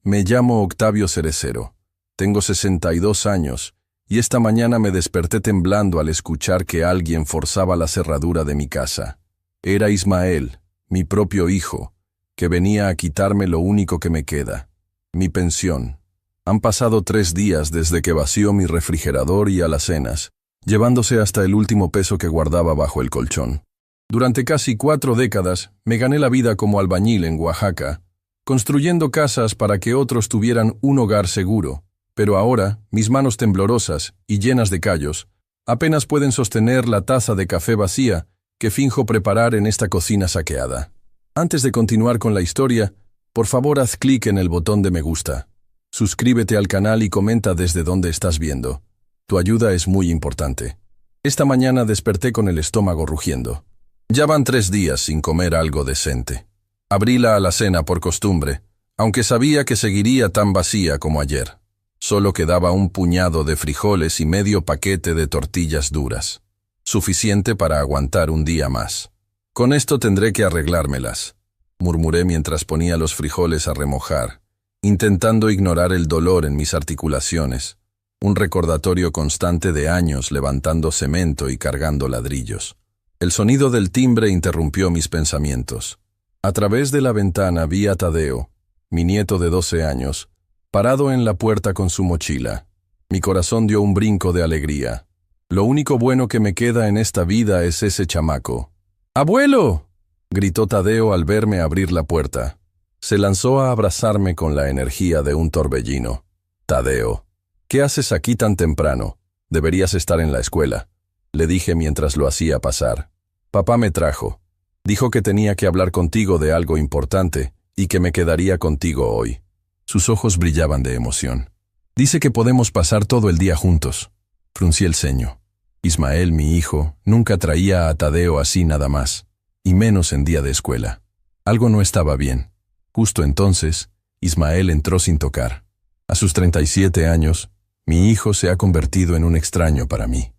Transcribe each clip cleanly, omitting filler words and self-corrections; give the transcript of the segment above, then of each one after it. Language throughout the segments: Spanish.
Me llamo Octavio Cerecero. Tengo 62 años, y esta mañana me desperté temblando al escuchar que alguien forzaba la cerradura de mi casa. Era Ismael, mi propio hijo, que venía a quitarme lo único que me queda, mi pensión. Han pasado 3 días desde que vació mi refrigerador y alacenas, llevándose hasta el último peso que guardaba bajo el colchón. Durante casi 4 décadas me gané la vida como albañil en Oaxaca, construyendo casas para que otros tuvieran un hogar seguro, pero ahora, mis manos temblorosas y llenas de callos, apenas pueden sostener la taza de café vacía que finjo preparar en esta cocina saqueada. Antes de continuar con la historia, por favor haz clic en el botón de me gusta. Suscríbete al canal y comenta desde dónde estás viendo. Tu ayuda es muy importante. Esta mañana desperté con el estómago rugiendo. Ya van 3 días sin comer algo decente. Abrí la alacena por costumbre, aunque sabía que seguiría tan vacía como ayer. Solo quedaba un puñado de frijoles y medio paquete de tortillas duras. Suficiente para aguantar un día más. Con esto tendré que arreglármelas, murmuré mientras ponía los frijoles a remojar, intentando ignorar el dolor en mis articulaciones, un recordatorio constante de años levantando cemento y cargando ladrillos. El sonido del timbre interrumpió mis pensamientos. A través de la ventana vi a Tadeo, mi nieto de 12 años, parado en la puerta con su mochila. Mi corazón dio un brinco de alegría. Lo único bueno que me queda en esta vida es ese chamaco. ¡Abuelo!, gritó Tadeo al verme abrir la puerta. Se lanzó a abrazarme con la energía de un torbellino. Tadeo, ¿qué haces aquí tan temprano? Deberías estar en la escuela, le dije mientras lo hacía pasar. Papá me trajo. Dijo que tenía que hablar contigo de algo importante y que me quedaría contigo hoy. Sus ojos brillaban de emoción. Dice que podemos pasar todo el día juntos. Fruncí el ceño. Ismael, mi hijo, nunca traía a Tadeo así nada más, y menos en día de escuela. Algo no estaba bien. Justo entonces, Ismael entró sin tocar. A sus 37 años, mi hijo se ha convertido en un extraño para mí.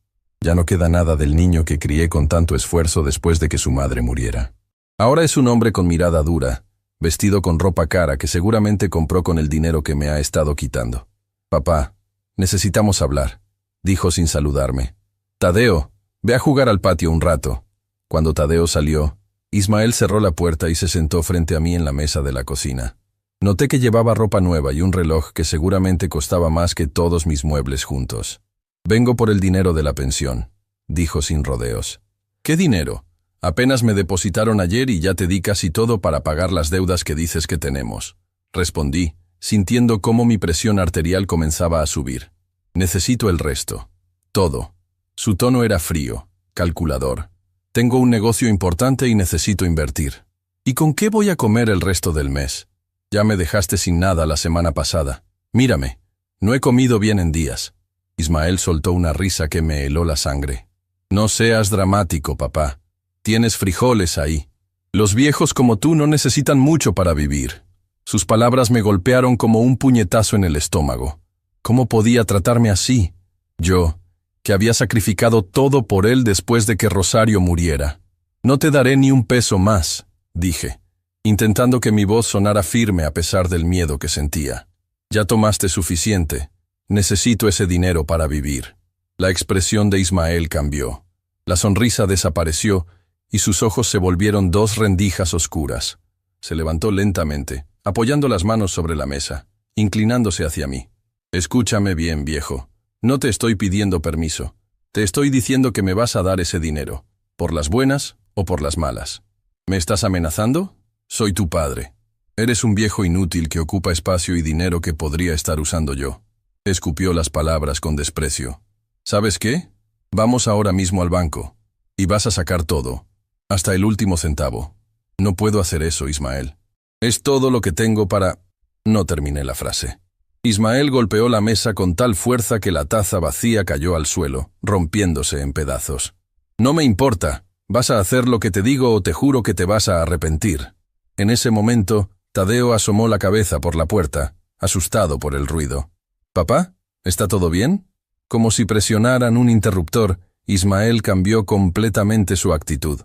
Ya no queda nada del niño que crié con tanto esfuerzo después de que su madre muriera. Ahora es un hombre con mirada dura, vestido con ropa cara que seguramente compró con el dinero que me ha estado quitando. Papá, necesitamos hablar, dijo sin saludarme. Tadeo, ve a jugar al patio un rato. Cuando Tadeo salió, Ismael cerró la puerta y se sentó frente a mí en la mesa de la cocina. Noté que llevaba ropa nueva y un reloj que seguramente costaba más que todos mis muebles juntos. Vengo por el dinero de la pensión, dijo sin rodeos. ¿Qué dinero? Apenas me depositaron ayer y ya te di casi todo para pagar las deudas que dices que tenemos, respondí, sintiendo cómo mi presión arterial comenzaba a subir. Necesito el resto. Todo. Su tono era frío, calculador. Tengo un negocio importante y necesito invertir. ¿Y con qué voy a comer el resto del mes? Ya me dejaste sin nada la semana pasada. Mírame, no he comido bien en días. Ismael soltó una risa que me heló la sangre. No seas dramático, papá. Tienes frijoles ahí. Los viejos como tú no necesitan mucho para vivir. Sus palabras me golpearon como un puñetazo en el estómago. ¿Cómo podía tratarme así? Yo, que había sacrificado todo por él después de que Rosario muriera. No te daré ni un peso más, dije, intentando que mi voz sonara firme a pesar del miedo que sentía. Ya tomaste suficiente. Necesito ese dinero para vivir. La expresión de Ismael cambió. La sonrisa desapareció y sus ojos se volvieron 2 rendijas oscuras. Se levantó lentamente, apoyando las manos sobre la mesa, inclinándose hacia mí. Escúchame bien, viejo. No te estoy pidiendo permiso. Te estoy diciendo que me vas a dar ese dinero, por las buenas o por las malas. ¿Me estás amenazando? Soy tu padre. Eres un viejo inútil que ocupa espacio y dinero que podría estar usando yo. Escupió las palabras con desprecio. ¿Sabes qué? Vamos ahora mismo al banco, y vas a sacar todo, hasta el último centavo. No puedo hacer eso, Ismael. Es todo lo que tengo para... No terminé la frase. Ismael golpeó la mesa con tal fuerza que la taza vacía cayó al suelo, rompiéndose en pedazos. No me importa, vas a hacer lo que te digo o te juro que te vas a arrepentir. En ese momento, Tadeo asomó la cabeza por la puerta, asustado por el ruido. ¿Papá? ¿Está todo bien? Como si presionaran un interruptor, Ismael cambió completamente su actitud.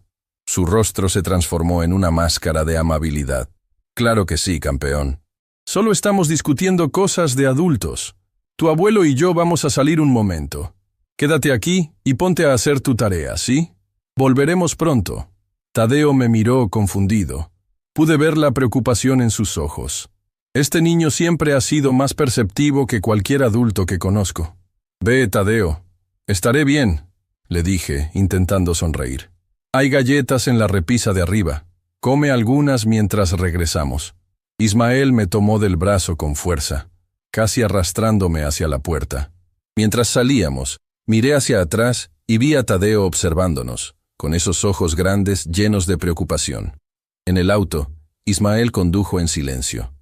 Su rostro se transformó en una máscara de amabilidad. Claro que sí, campeón. Solo estamos discutiendo cosas de adultos. Tu abuelo y yo vamos a salir un momento. Quédate aquí y ponte a hacer tu tarea, ¿sí? Volveremos pronto. Tadeo me miró confundido. Pude ver la preocupación en sus ojos. Este niño siempre ha sido más perceptivo que cualquier adulto que conozco. Ve, Tadeo. Estaré bien, le dije, intentando sonreír. Hay galletas en la repisa de arriba. Come algunas mientras regresamos. Ismael me tomó del brazo con fuerza, casi arrastrándome hacia la puerta. Mientras salíamos, miré hacia atrás y vi a Tadeo observándonos, con esos ojos grandes llenos de preocupación. En el auto, Ismael condujo en silencio.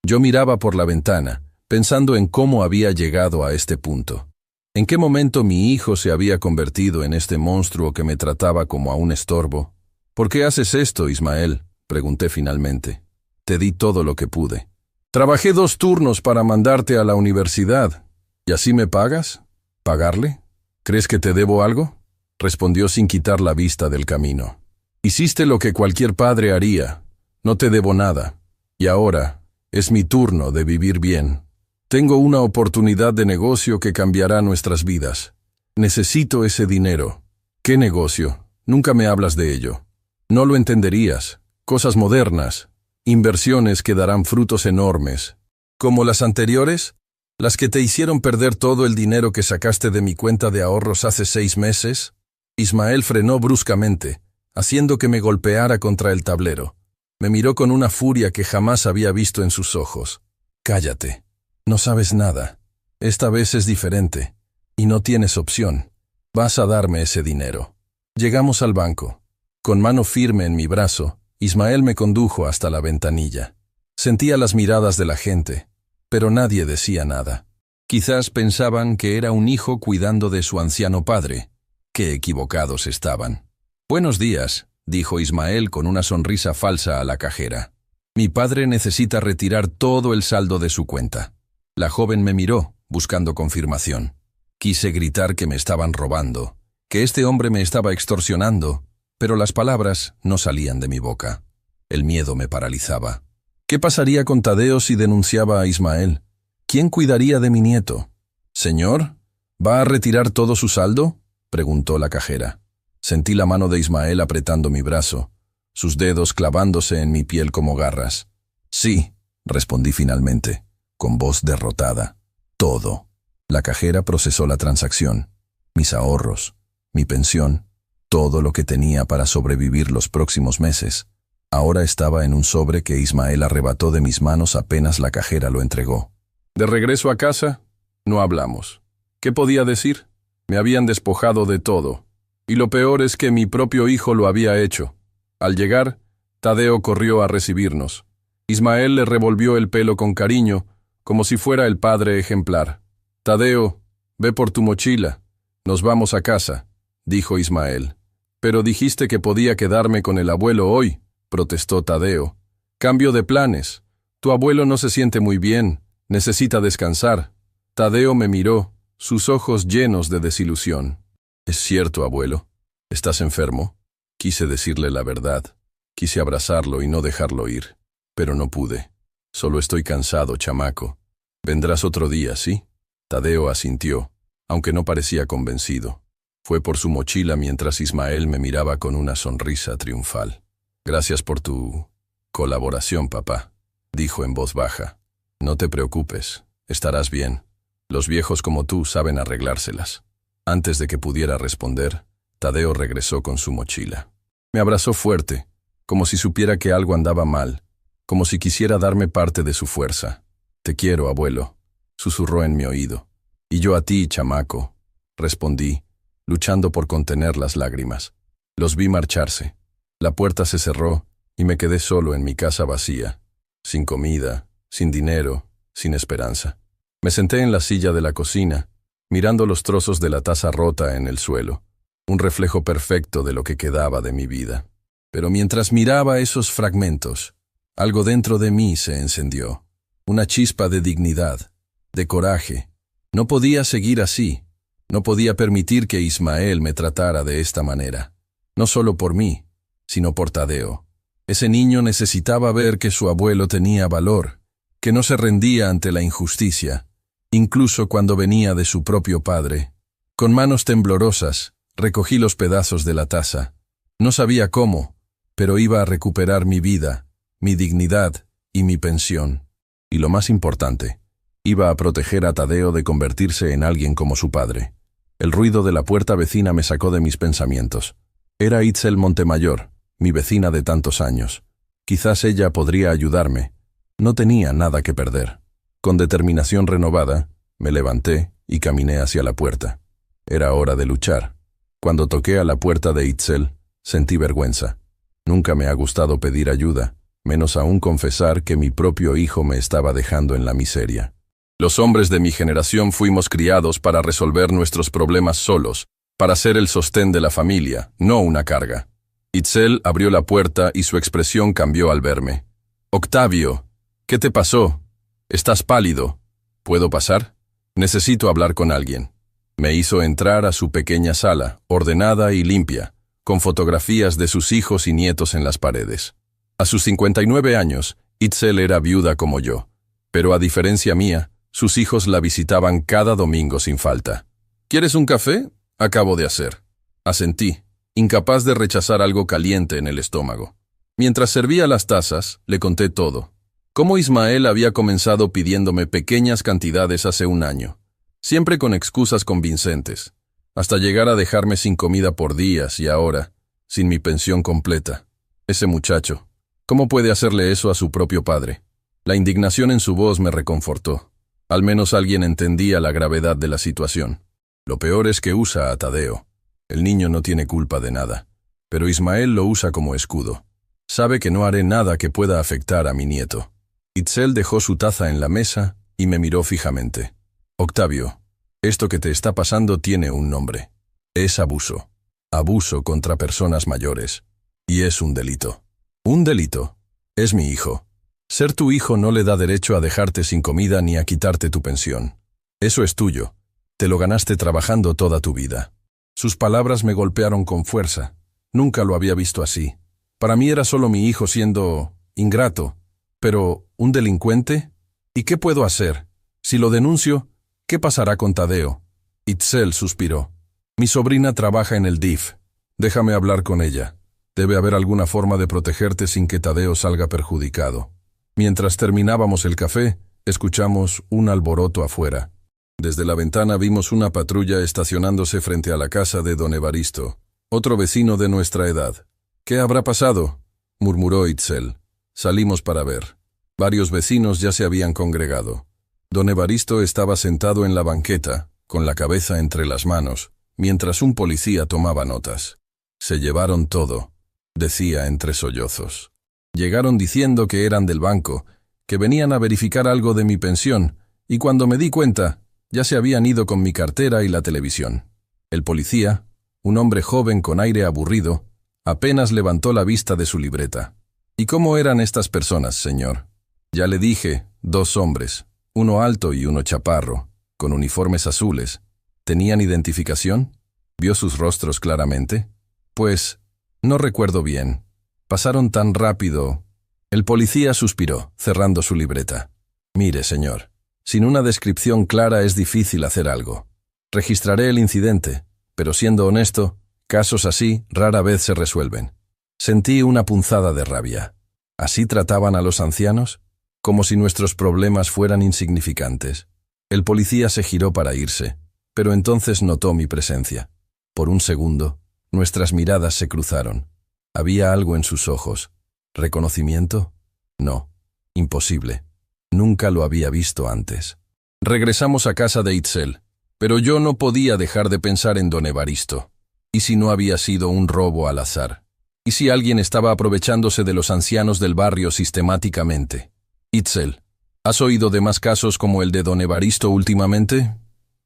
Yo miraba por la ventana, pensando en cómo había llegado a este punto. ¿En qué momento mi hijo se había convertido en este monstruo que me trataba como a un estorbo? ¿Por qué haces esto, Ismael?, pregunté finalmente. Te di todo lo que pude. Trabajé 2 turnos para mandarte a la universidad. ¿Y así me pagas? ¿Pagarle? ¿Crees que te debo algo? Respondió sin quitar la vista del camino. Hiciste lo que cualquier padre haría. No te debo nada. Y ahora es mi turno de vivir bien. Tengo una oportunidad de negocio que cambiará nuestras vidas. Necesito ese dinero. ¿Qué negocio? Nunca me hablas de ello. No lo entenderías. Cosas modernas. Inversiones que darán frutos enormes. ¿Como las anteriores? ¿Las que te hicieron perder todo el dinero que sacaste de mi cuenta de ahorros hace 6 meses? Ismael frenó bruscamente, haciendo que me golpeara contra el tablero. Me miró con una furia que jamás había visto en sus ojos. Cállate. No sabes nada. Esta vez es diferente. Y no tienes opción. Vas a darme ese dinero. Llegamos al banco. Con mano firme en mi brazo, Ismael me condujo hasta la ventanilla. Sentía las miradas de la gente, pero nadie decía nada. Quizás pensaban que era un hijo cuidando de su anciano padre. Qué equivocados estaban. Buenos días, dijo Ismael con una sonrisa falsa a la cajera. Mi padre necesita retirar todo el saldo de su cuenta. La joven me miró, buscando confirmación. Quise gritar que me estaban robando, que este hombre me estaba extorsionando, pero las palabras no salían de mi boca. El miedo me paralizaba. ¿Qué pasaría con Tadeo si denunciaba a Ismael? ¿Quién cuidaría de mi nieto? Señor, ¿va a retirar todo su saldo?, preguntó la cajera. Sentí la mano de Ismael apretando mi brazo, sus dedos clavándose en mi piel como garras. Sí, respondí finalmente, con voz derrotada. Todo. La cajera procesó la transacción. Mis ahorros, mi pensión, todo lo que tenía para sobrevivir los próximos meses. Ahora estaba en un sobre que Ismael arrebató de mis manos apenas la cajera lo entregó. De regreso a casa, no hablamos. ¿Qué podía decir? Me habían despojado de todo. Y lo peor es que mi propio hijo lo había hecho. Al llegar, Tadeo corrió a recibirnos. Ismael le revolvió el pelo con cariño, como si fuera el padre ejemplar. Tadeo, ve por tu mochila. Nos vamos a casa, dijo Ismael. Pero dijiste que podía quedarme con el abuelo hoy, protestó Tadeo. Cambio de planes. Tu abuelo no se siente muy bien, necesita descansar. Tadeo me miró, sus ojos llenos de desilusión. Es cierto, abuelo. ¿Estás enfermo? Quise decirle la verdad. Quise abrazarlo y no dejarlo ir. Pero no pude. Solo estoy cansado, chamaco. Vendrás otro día, ¿sí? Tadeo asintió, aunque no parecía convencido. Fue por su mochila mientras Ismael me miraba con una sonrisa triunfal. Gracias por tu colaboración, papá, dijo en voz baja. No te preocupes, estarás bien. Los viejos como tú saben arreglárselas. Antes de que pudiera responder, Tadeo regresó con su mochila. Me abrazó fuerte, como si supiera que algo andaba mal, como si quisiera darme parte de su fuerza. Te quiero, abuelo, susurró en mi oído. Y yo a ti, chamaco, respondí, luchando por contener las lágrimas. Los vi marcharse. La puerta se cerró y me quedé solo en mi casa vacía, sin comida, sin dinero, sin esperanza. Me senté en la silla de la cocina, mirando los trozos de la taza rota en el suelo, un reflejo perfecto de lo que quedaba de mi vida. Pero mientras miraba esos fragmentos, algo dentro de mí se encendió, una chispa de dignidad, de coraje. No podía seguir así. No podía permitir que Ismael me tratara de esta manera. No solo por mí, sino por Tadeo. Ese niño necesitaba ver que su abuelo tenía valor, que no se rendía ante la injusticia, incluso cuando venía de su propio padre. Con manos temblorosas, recogí los pedazos de la taza. No sabía cómo, pero iba a recuperar mi vida, mi dignidad y mi pensión. Y lo más importante, iba a proteger a Tadeo de convertirse en alguien como su padre. El ruido de la puerta vecina me sacó de mis pensamientos. Era Itzel Montemayor, mi vecina de tantos años. Quizás ella podría ayudarme. No tenía nada que perder. Con determinación renovada, me levanté y caminé hacia la puerta. Era hora de luchar. Cuando toqué a la puerta de Itzel, sentí vergüenza. Nunca me ha gustado pedir ayuda, menos aún confesar que mi propio hijo me estaba dejando en la miseria. Los hombres de mi generación fuimos criados para resolver nuestros problemas solos, para ser el sostén de la familia, no una carga. Itzel abrió la puerta y su expresión cambió al verme. «Octavio, ¿qué te pasó? Estás pálido. ¿Puedo pasar? Necesito hablar con alguien». Me hizo entrar a su pequeña sala, ordenada y limpia, con fotografías de sus hijos y nietos en las paredes. A sus 59 años, Itzel era viuda como yo, pero a diferencia mía, sus hijos la visitaban cada domingo sin falta. «¿Quieres un café? Acabo de hacer». Asentí, incapaz de rechazar algo caliente en el estómago. Mientras servía las tazas, le conté todo. Cómo Ismael había comenzado pidiéndome pequeñas cantidades hace un año, siempre con excusas convincentes, hasta llegar a dejarme sin comida por días y ahora, sin mi pensión completa. Ese muchacho, ¿cómo puede hacerle eso a su propio padre? La indignación en su voz me reconfortó. Al menos alguien entendía la gravedad de la situación. Lo peor es que usa a Tadeo. El niño no tiene culpa de nada, pero Ismael lo usa como escudo. Sabe que no haré nada que pueda afectar a mi nieto. Itzel dejó su taza en la mesa y me miró fijamente. «Octavio, esto que te está pasando tiene un nombre. Es abuso. Abuso contra personas mayores. Y es un delito». «¿Un delito? Es mi hijo. Ser tu hijo no le da derecho a dejarte sin comida ni a quitarte tu pensión. Eso es tuyo. Te lo ganaste trabajando toda tu vida». Sus palabras me golpearon con fuerza. Nunca lo había visto así. Para mí era solo mi hijo siendo ingrato. Pero, ¿un delincuente? ¿Y qué puedo hacer? Si lo denuncio, ¿qué pasará con Tadeo? Itzel suspiró. «Mi sobrina trabaja en el DIF. Déjame hablar con ella. Debe haber alguna forma de protegerte sin que Tadeo salga perjudicado». Mientras terminábamos el café, escuchamos un alboroto afuera. Desde la ventana vimos una patrulla estacionándose frente a la casa de don Evaristo, otro vecino de nuestra edad. «¿Qué habrá pasado?», murmuró Itzel. Salimos para ver. Varios vecinos ya se habían congregado. Don Evaristo estaba sentado en la banqueta, con la cabeza entre las manos, mientras un policía tomaba notas. «Se llevaron todo», decía entre sollozos. Llegaron diciendo que eran del banco, que venían a verificar algo de mi pensión, y cuando me di cuenta, ya se habían ido con mi cartera y la televisión. El policía, un hombre joven con aire aburrido, apenas levantó la vista de su libreta. «¿Y cómo eran estas personas, señor?». «Ya le dije, 2 hombres, uno alto y uno chaparro, con uniformes azules. ¿Tenían identificación? ¿Vio sus rostros claramente?». «Pues, no recuerdo bien. Pasaron tan rápido». El policía suspiró, cerrando su libreta. «Mire, señor, sin una descripción clara es difícil hacer algo. Registraré el incidente, pero siendo honesto, casos así rara vez se resuelven». Sentí una punzada de rabia. ¿Así trataban a los ancianos? Como si nuestros problemas fueran insignificantes. El policía se giró para irse, pero entonces notó mi presencia. Por un segundo, nuestras miradas se cruzaron. Había algo en sus ojos. ¿Reconocimiento? No, imposible. Nunca lo había visto antes. Regresamos a casa de Itzel, pero yo no podía dejar de pensar en don Evaristo. ¿Y si no había sido un robo al azar? ¿Y si alguien estaba aprovechándose de los ancianos del barrio sistemáticamente? «Itzel, ¿has oído de más casos como el de don Evaristo últimamente?».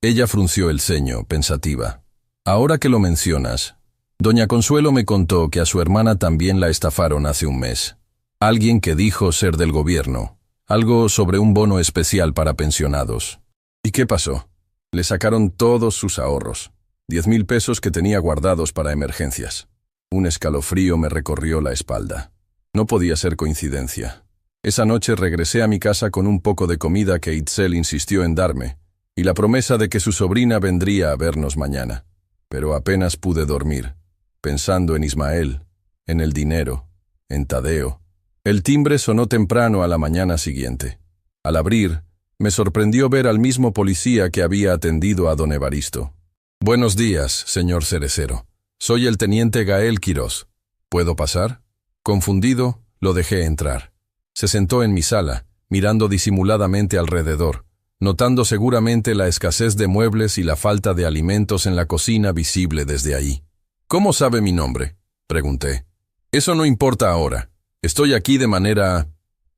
Ella frunció el ceño, pensativa. «Ahora que lo mencionas, doña Consuelo me contó que a su hermana también la estafaron hace un mes. Alguien que dijo ser del gobierno. Algo sobre un bono especial para pensionados». «¿Y qué pasó?». «Le sacaron todos sus ahorros. 10,000 pesos que tenía guardados para emergencias». Un escalofrío me recorrió la espalda. No podía ser coincidencia. Esa noche regresé a mi casa con un poco de comida que Itzel insistió en darme, y la promesa de que su sobrina vendría a vernos mañana. Pero apenas pude dormir, pensando en Ismael, en el dinero, en Tadeo. El timbre sonó temprano a la mañana siguiente. Al abrir, me sorprendió ver al mismo policía que había atendido a don Evaristo. «Buenos días, señor Cerecero. Soy el teniente Gael Quirós. ¿Puedo pasar?» Confundido, lo dejé entrar. Se sentó en mi sala, mirando disimuladamente alrededor, notando seguramente la escasez de muebles y la falta de alimentos en la cocina visible desde ahí. «¿Cómo sabe mi nombre?», pregunté. «Eso no importa ahora. Estoy aquí de manera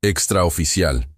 extraoficial.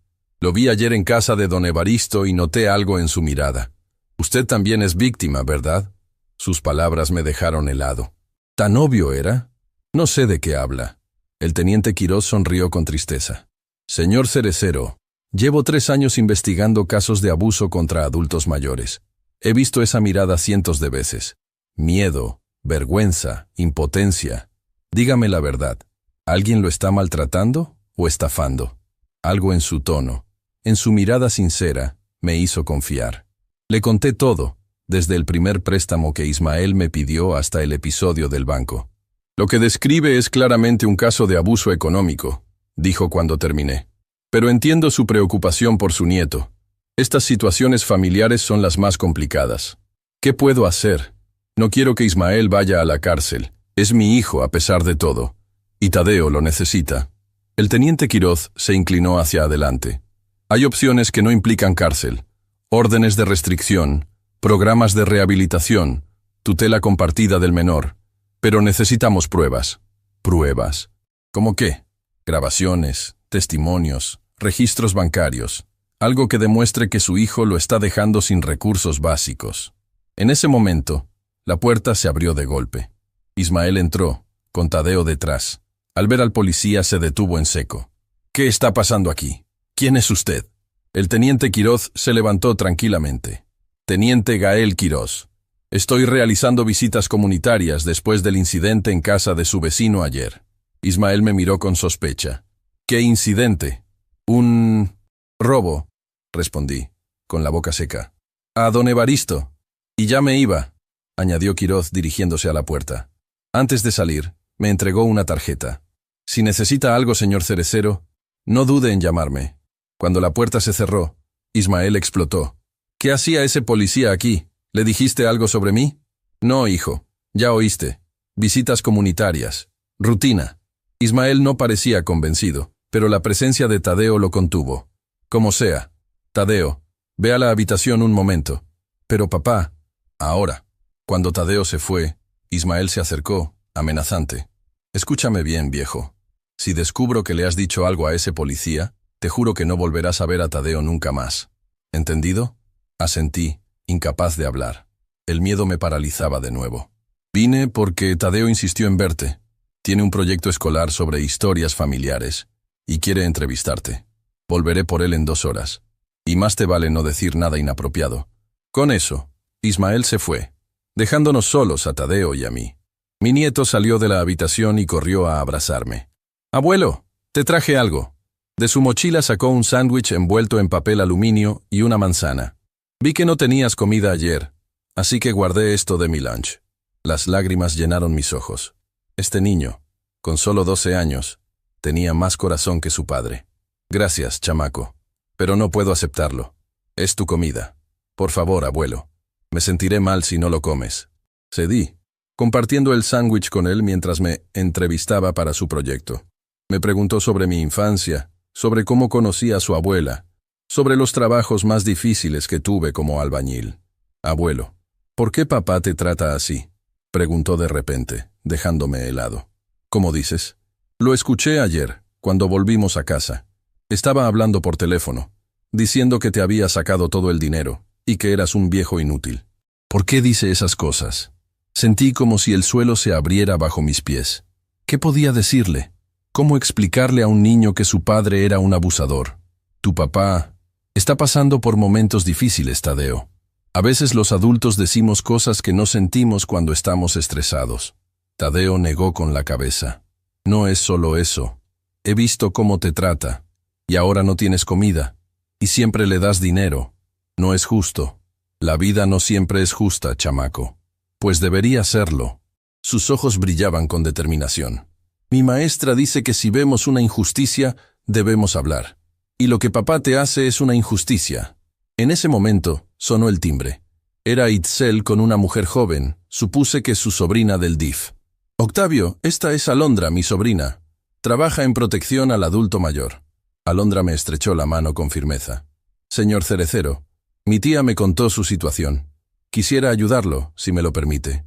Lo vi ayer en casa de don Evaristo y noté algo en su mirada. Usted también es víctima, ¿verdad?». Sus palabras me dejaron helado. ¿Tan obvio era? No sé de qué habla. El teniente Quirós sonrió con tristeza. «Señor Cerecero, llevo 3 años investigando casos de abuso contra adultos mayores. He visto esa mirada cientos de veces. Miedo, vergüenza, impotencia. Dígame la verdad. ¿Alguien lo está maltratando o estafando?». Algo en su tono, en su mirada sincera, me hizo confiar. Le conté todo, desde el primer préstamo que Ismael me pidió hasta el episodio del banco. «Lo que describe es claramente un caso de abuso económico», dijo cuando terminé. «Pero entiendo su preocupación por su nieto. Estas situaciones familiares son las más complicadas. ¿Qué puedo hacer? No quiero que Ismael vaya a la cárcel. Es mi hijo a pesar de todo. Y Tadeo lo necesita». El teniente Quirós se inclinó hacia adelante. «Hay opciones que no implican cárcel. Órdenes de restricción, programas de rehabilitación, tutela compartida del menor. Pero necesitamos pruebas». «¿Pruebas? ¿Cómo qué?». «Grabaciones, testimonios, registros bancarios. Algo que demuestre que su hijo lo está dejando sin recursos básicos». En ese momento, la puerta se abrió de golpe. Ismael entró, con Tadeo detrás. Al ver al policía se detuvo en seco. «¿Qué está pasando aquí? ¿Quién es usted?». El teniente Quirós se levantó tranquilamente. «Teniente Gael Quirós. Estoy realizando visitas comunitarias después del incidente en casa de su vecino ayer». Ismael me miró con sospecha. «¿Qué incidente?». «Un robo», respondí, con la boca seca. «A don Evaristo. Y ya me iba», añadió Quirós dirigiéndose a la puerta. Antes de salir, me entregó una tarjeta. «Si necesita algo, señor Cerecero, no dude en llamarme». Cuando la puerta se cerró, Ismael explotó. «¿Qué hacía ese policía aquí? ¿Le dijiste algo sobre mí?». «No, hijo. Ya oíste. Visitas comunitarias. Rutina». Ismael no parecía convencido, pero la presencia de Tadeo lo contuvo. «Como sea. Tadeo, ve a la habitación un momento». «Pero papá». «Ahora». Cuando Tadeo se fue, Ismael se acercó, amenazante. «Escúchame bien, viejo. Si descubro que le has dicho algo a ese policía, te juro que no volverás a ver a Tadeo nunca más. ¿Entendido?». Asentí, incapaz de hablar. El miedo me paralizaba de nuevo. «Vine porque Tadeo insistió en verte. Tiene un proyecto escolar sobre historias familiares y quiere entrevistarte. Volveré por él en 2 horas. Y más te vale no decir nada inapropiado». Con eso, Ismael se fue, dejándonos solos a Tadeo y a mí. Mi nieto salió de la habitación y corrió a abrazarme. «Abuelo, te traje algo». De su mochila sacó un sándwich envuelto en papel aluminio y una manzana. «Vi que no tenías comida ayer, así que guardé esto de mi lunch». Las lágrimas llenaron mis ojos. Este niño, con solo 12 años, tenía más corazón que su padre. «Gracias, chamaco, pero no puedo aceptarlo. Es tu comida. Por favor, abuelo. Me sentiré mal si no lo comes». Cedí, compartiendo el sándwich con él mientras me entrevistaba para su proyecto. Me preguntó sobre mi infancia, sobre cómo conocí a su abuela, sobre los trabajos más difíciles que tuve como albañil. «Abuelo, ¿por qué papá te trata así?», preguntó de repente, dejándome helado. «¿Cómo dices?». «Lo escuché ayer, cuando volvimos a casa. Estaba hablando por teléfono, diciendo que te había sacado todo el dinero y que eras un viejo inútil». «¿Por qué dice esas cosas?». Sentí como si el suelo se abriera bajo mis pies. ¿Qué podía decirle? ¿Cómo explicarle a un niño que su padre era un abusador? «Tu papá está pasando por momentos difíciles, Tadeo. A veces los adultos decimos cosas que no sentimos cuando estamos estresados». Tadeo negó con la cabeza. «No es solo eso. He visto cómo te trata. Y ahora no tienes comida. Y siempre le das dinero. No es justo. La vida no siempre es justa, chamaco. Pues debería serlo. Sus ojos brillaban con determinación. Mi maestra dice que si vemos una injusticia, debemos hablar. Y lo que papá te hace es una injusticia. En ese momento, sonó el timbre. Era Itzel con una mujer joven. Supuse que su sobrina del DIF. Octavio, esta es Alondra, mi sobrina. Trabaja en protección al adulto mayor. Alondra me estrechó la mano con firmeza. Señor Cerecero, mi tía me contó su situación. Quisiera ayudarlo, si me lo permite.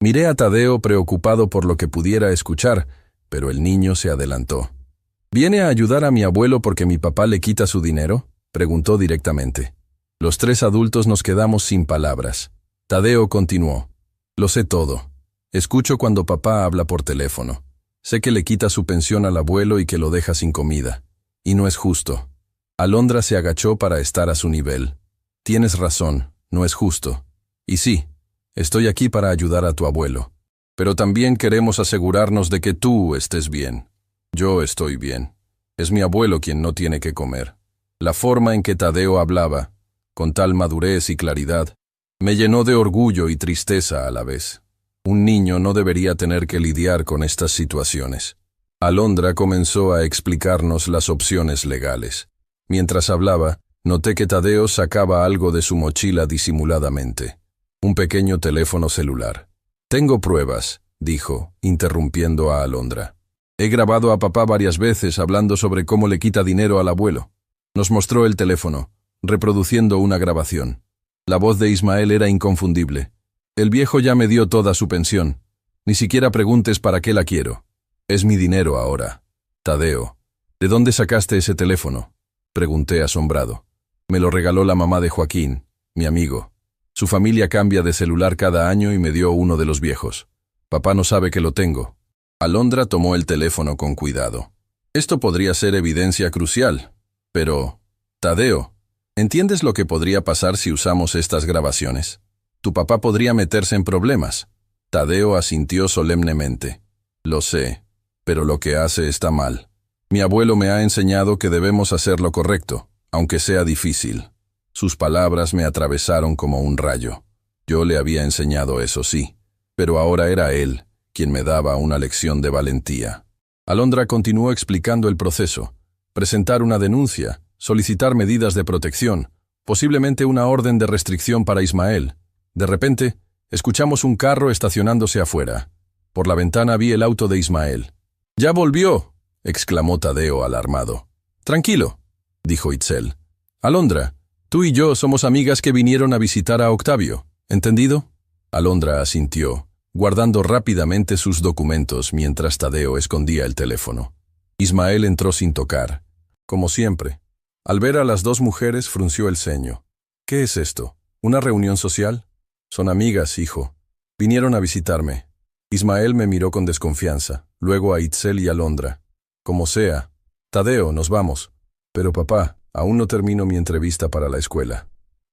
Miré a Tadeo preocupado por lo que pudiera escuchar, pero el niño se adelantó. ¿Viene a ayudar a mi abuelo porque mi papá le quita su dinero?, preguntó directamente. Los tres adultos nos quedamos sin palabras. Tadeo continuó. Lo sé todo. Escucho cuando papá habla por teléfono. Sé que le quita su pensión al abuelo y que lo deja sin comida. Y no es justo. Alondra se agachó para estar a su nivel. Tienes razón, no es justo. Y sí, estoy aquí para ayudar a tu abuelo. Pero también queremos asegurarnos de que tú estés bien. Yo estoy bien. Es mi abuelo quien no tiene que comer. La forma en que Tadeo hablaba, con tal madurez y claridad, me llenó de orgullo y tristeza a la vez. Un niño no debería tener que lidiar con estas situaciones. Alondra comenzó a explicarnos las opciones legales. Mientras hablaba, noté que Tadeo sacaba algo de su mochila disimuladamente. Un pequeño teléfono celular. Tengo pruebas, dijo, interrumpiendo a Alondra. He grabado a papá varias veces hablando sobre cómo le quita dinero al abuelo. Nos mostró el teléfono, reproduciendo una grabación. La voz de Ismael era inconfundible. El viejo ya me dio toda su pensión. Ni siquiera preguntes para qué la quiero. Es mi dinero ahora. Tadeo, ¿de dónde sacaste ese teléfono?, pregunté asombrado. Me lo regaló la mamá de Joaquín, mi amigo. Su familia cambia de celular cada año y me dio uno de los viejos. Papá no sabe que lo tengo. Alondra tomó el teléfono con cuidado. Esto podría ser evidencia crucial, pero... Tadeo, ¿entiendes lo que podría pasar si usamos estas grabaciones? Tu papá podría meterse en problemas. Tadeo asintió solemnemente. Lo sé, pero lo que hace está mal. Mi abuelo me ha enseñado que debemos hacer lo correcto, aunque sea difícil. Sus palabras me atravesaron como un rayo. Yo le había enseñado eso, sí, pero ahora era él quien me daba una lección de valentía. Alondra continuó explicando el proceso. Presentar una denuncia, solicitar medidas de protección, posiblemente una orden de restricción para Ismael. De repente, escuchamos un carro estacionándose afuera. Por la ventana vi el auto de Ismael. ¡Ya volvió!, exclamó Tadeo alarmado. Tranquilo, dijo Itzel. Alondra, tú y yo somos amigas que vinieron a visitar a Octavio, ¿entendido? Alondra asintió, guardando rápidamente sus documentos mientras Tadeo escondía el teléfono. Ismael entró sin tocar, como siempre. Al ver a las dos mujeres frunció el ceño. ¿Qué es esto? ¿Una reunión social? Son amigas, hijo. Vinieron a visitarme. Ismael me miró con desconfianza, luego a Itzel y Alondra. Como sea. Tadeo, nos vamos. Pero papá, aún no termino mi entrevista para la escuela.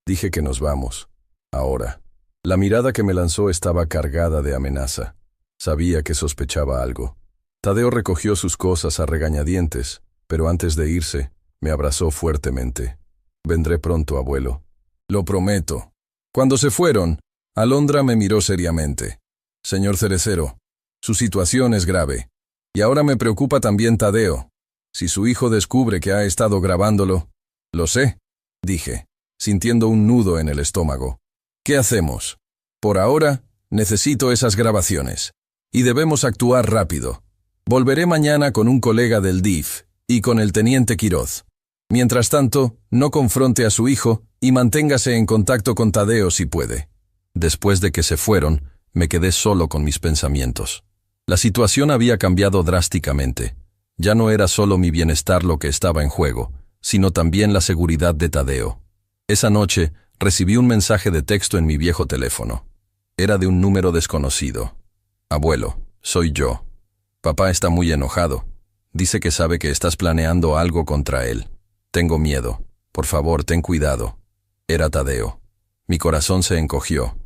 Dije que nos vamos. Ahora. La mirada que me lanzó estaba cargada de amenaza. Sabía que sospechaba algo. Tadeo recogió sus cosas a regañadientes, pero antes de irse, me abrazó fuertemente. Vendré pronto, abuelo. Lo prometo. Cuando se fueron, Alondra me miró seriamente. Señor Cerecero, su situación es grave. Y ahora me preocupa también Tadeo. Si su hijo descubre que ha estado grabándolo... Lo sé, dije, sintiendo un nudo en el estómago. ¿Qué hacemos? Por ahora, necesito esas grabaciones. Y debemos actuar rápido. Volveré mañana con un colega del DIF y con el teniente Quiroz. Mientras tanto, no confronte a su hijo y manténgase en contacto con Tadeo si puede. Después de que se fueron, me quedé solo con mis pensamientos. La situación había cambiado drásticamente. Ya no era solo mi bienestar lo que estaba en juego, sino también la seguridad de Tadeo. Esa noche, recibí un mensaje de texto en mi viejo teléfono. Era de un número desconocido. Abuelo, soy yo. Papá está muy enojado. Dice que sabe que estás planeando algo contra él. Tengo miedo. Por favor, ten cuidado. Era Tadeo. Mi corazón se encogió.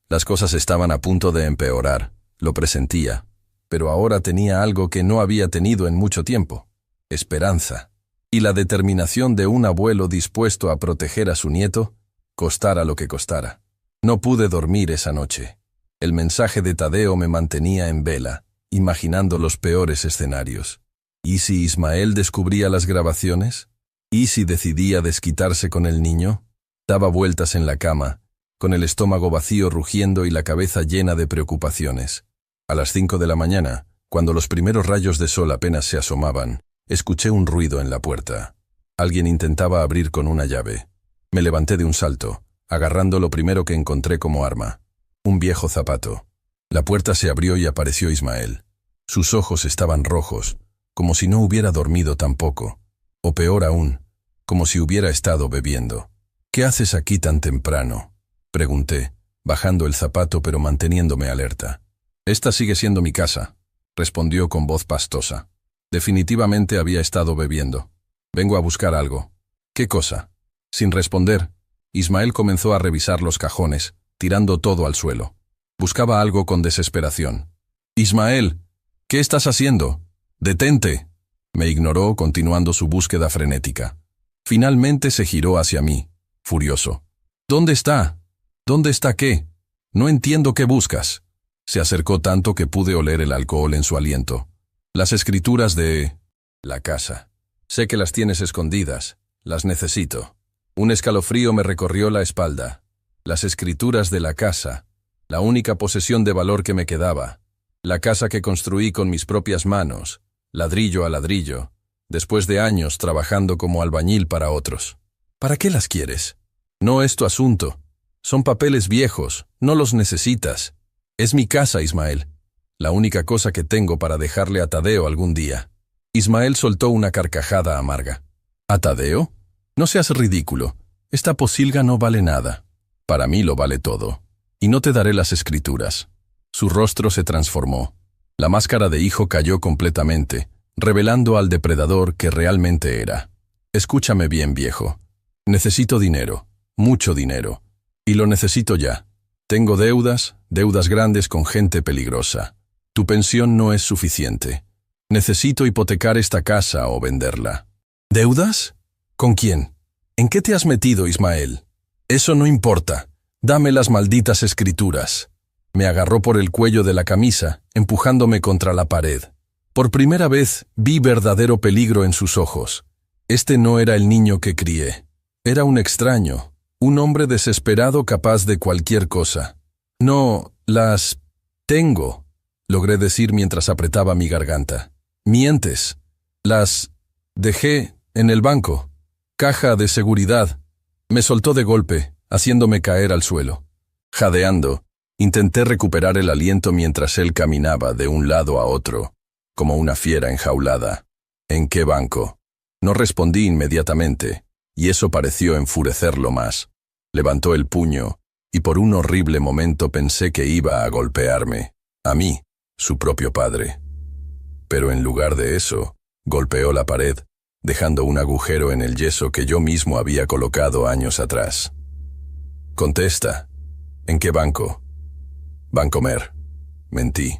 Las cosas estaban a punto de empeorar. Lo presentía. Pero ahora tenía algo que no había tenido en mucho tiempo. Esperanza. y la determinación de un abuelo dispuesto a proteger a su nieto, costara lo que costara. No pude dormir esa noche. El mensaje de Tadeo me mantenía en vela, imaginando los peores escenarios. ¿Y si Ismael descubría las grabaciones? ¿Y si decidía desquitarse con el niño? Daba vueltas en la cama, con el estómago vacío rugiendo y la cabeza llena de preocupaciones. A las 5 de la mañana, cuando los primeros rayos de sol apenas se asomaban, escuché un ruido en la puerta. Alguien intentaba abrir con una llave. Me levanté de un salto, agarrando lo primero que encontré como arma: un viejo zapato. La puerta se abrió y apareció Ismael. Sus ojos estaban rojos, como si no hubiera dormido tampoco, o peor aún, como si hubiera estado bebiendo. «¿Qué haces aquí tan temprano?», pregunté, bajando el zapato pero manteniéndome alerta. «Esta sigue siendo mi casa», respondió con voz pastosa. Definitivamente había estado bebiendo. «Vengo a buscar algo». «¿Qué cosa?». Sin responder, Ismael comenzó a revisar los cajones, tirando todo al suelo. Buscaba algo con desesperación. «Ismael, ¿qué estás haciendo? ¡Detente!». Me ignoró, continuando su búsqueda frenética. Finalmente se giró hacia mí, furioso. «¿Dónde está? ¿Dónde está qué? No entiendo qué buscas». Se acercó tanto que pude oler el alcohol en su aliento. «Las escrituras de la casa. Sé que las tienes escondidas. Las necesito». Un escalofrío me recorrió la espalda. Las escrituras de la casa, la única posesión de valor que me quedaba. La casa que construí con mis propias manos, ladrillo a ladrillo, después de años trabajando como albañil para otros. «¿Para qué las quieres?». «No es tu asunto. Son papeles viejos, no los necesitas. Es mi casa, Ismael. La única cosa que tengo para dejarle a Tadeo algún día». Ismael soltó una carcajada amarga. «¿A Tadeo? No seas ridículo. Esta pocilga no vale nada. Para mí lo vale todo. Y no te daré las escrituras». Su rostro se transformó. La máscara de hijo cayó completamente, revelando al depredador que realmente era. «Escúchame bien, viejo. Necesito dinero, mucho dinero. Y lo necesito ya. Tengo deudas grandes con gente peligrosa. Tu pensión no es suficiente. Necesito hipotecar esta casa o venderla». «¿Deudas? ¿Con quién? ¿En qué te has metido, Ismael?». «Eso no importa. Dame las malditas escrituras». Me agarró por el cuello de la camisa, empujándome contra la pared. Por primera vez vi verdadero peligro en sus ojos. Este no era el niño que crié. Era un extraño, un hombre desesperado capaz de cualquier cosa. «No, las tengo», logré decir mientras apretaba mi garganta. «Mientes. Las dejé en el banco. Caja de seguridad». Me soltó de golpe, haciéndome caer al suelo. Jadeando, intenté recuperar el aliento mientras él caminaba de un lado a otro, como una fiera enjaulada. «¿En qué banco?». No respondí inmediatamente, y eso pareció enfurecerlo más. Levantó el puño, y por un horrible momento pensé que iba a golpearme, a mí, su propio padre. Pero en lugar de eso, golpeó la pared, dejando un agujero en el yeso que yo mismo había colocado años atrás. «Contesta. ¿En qué banco?». «Bancomer». Mentí.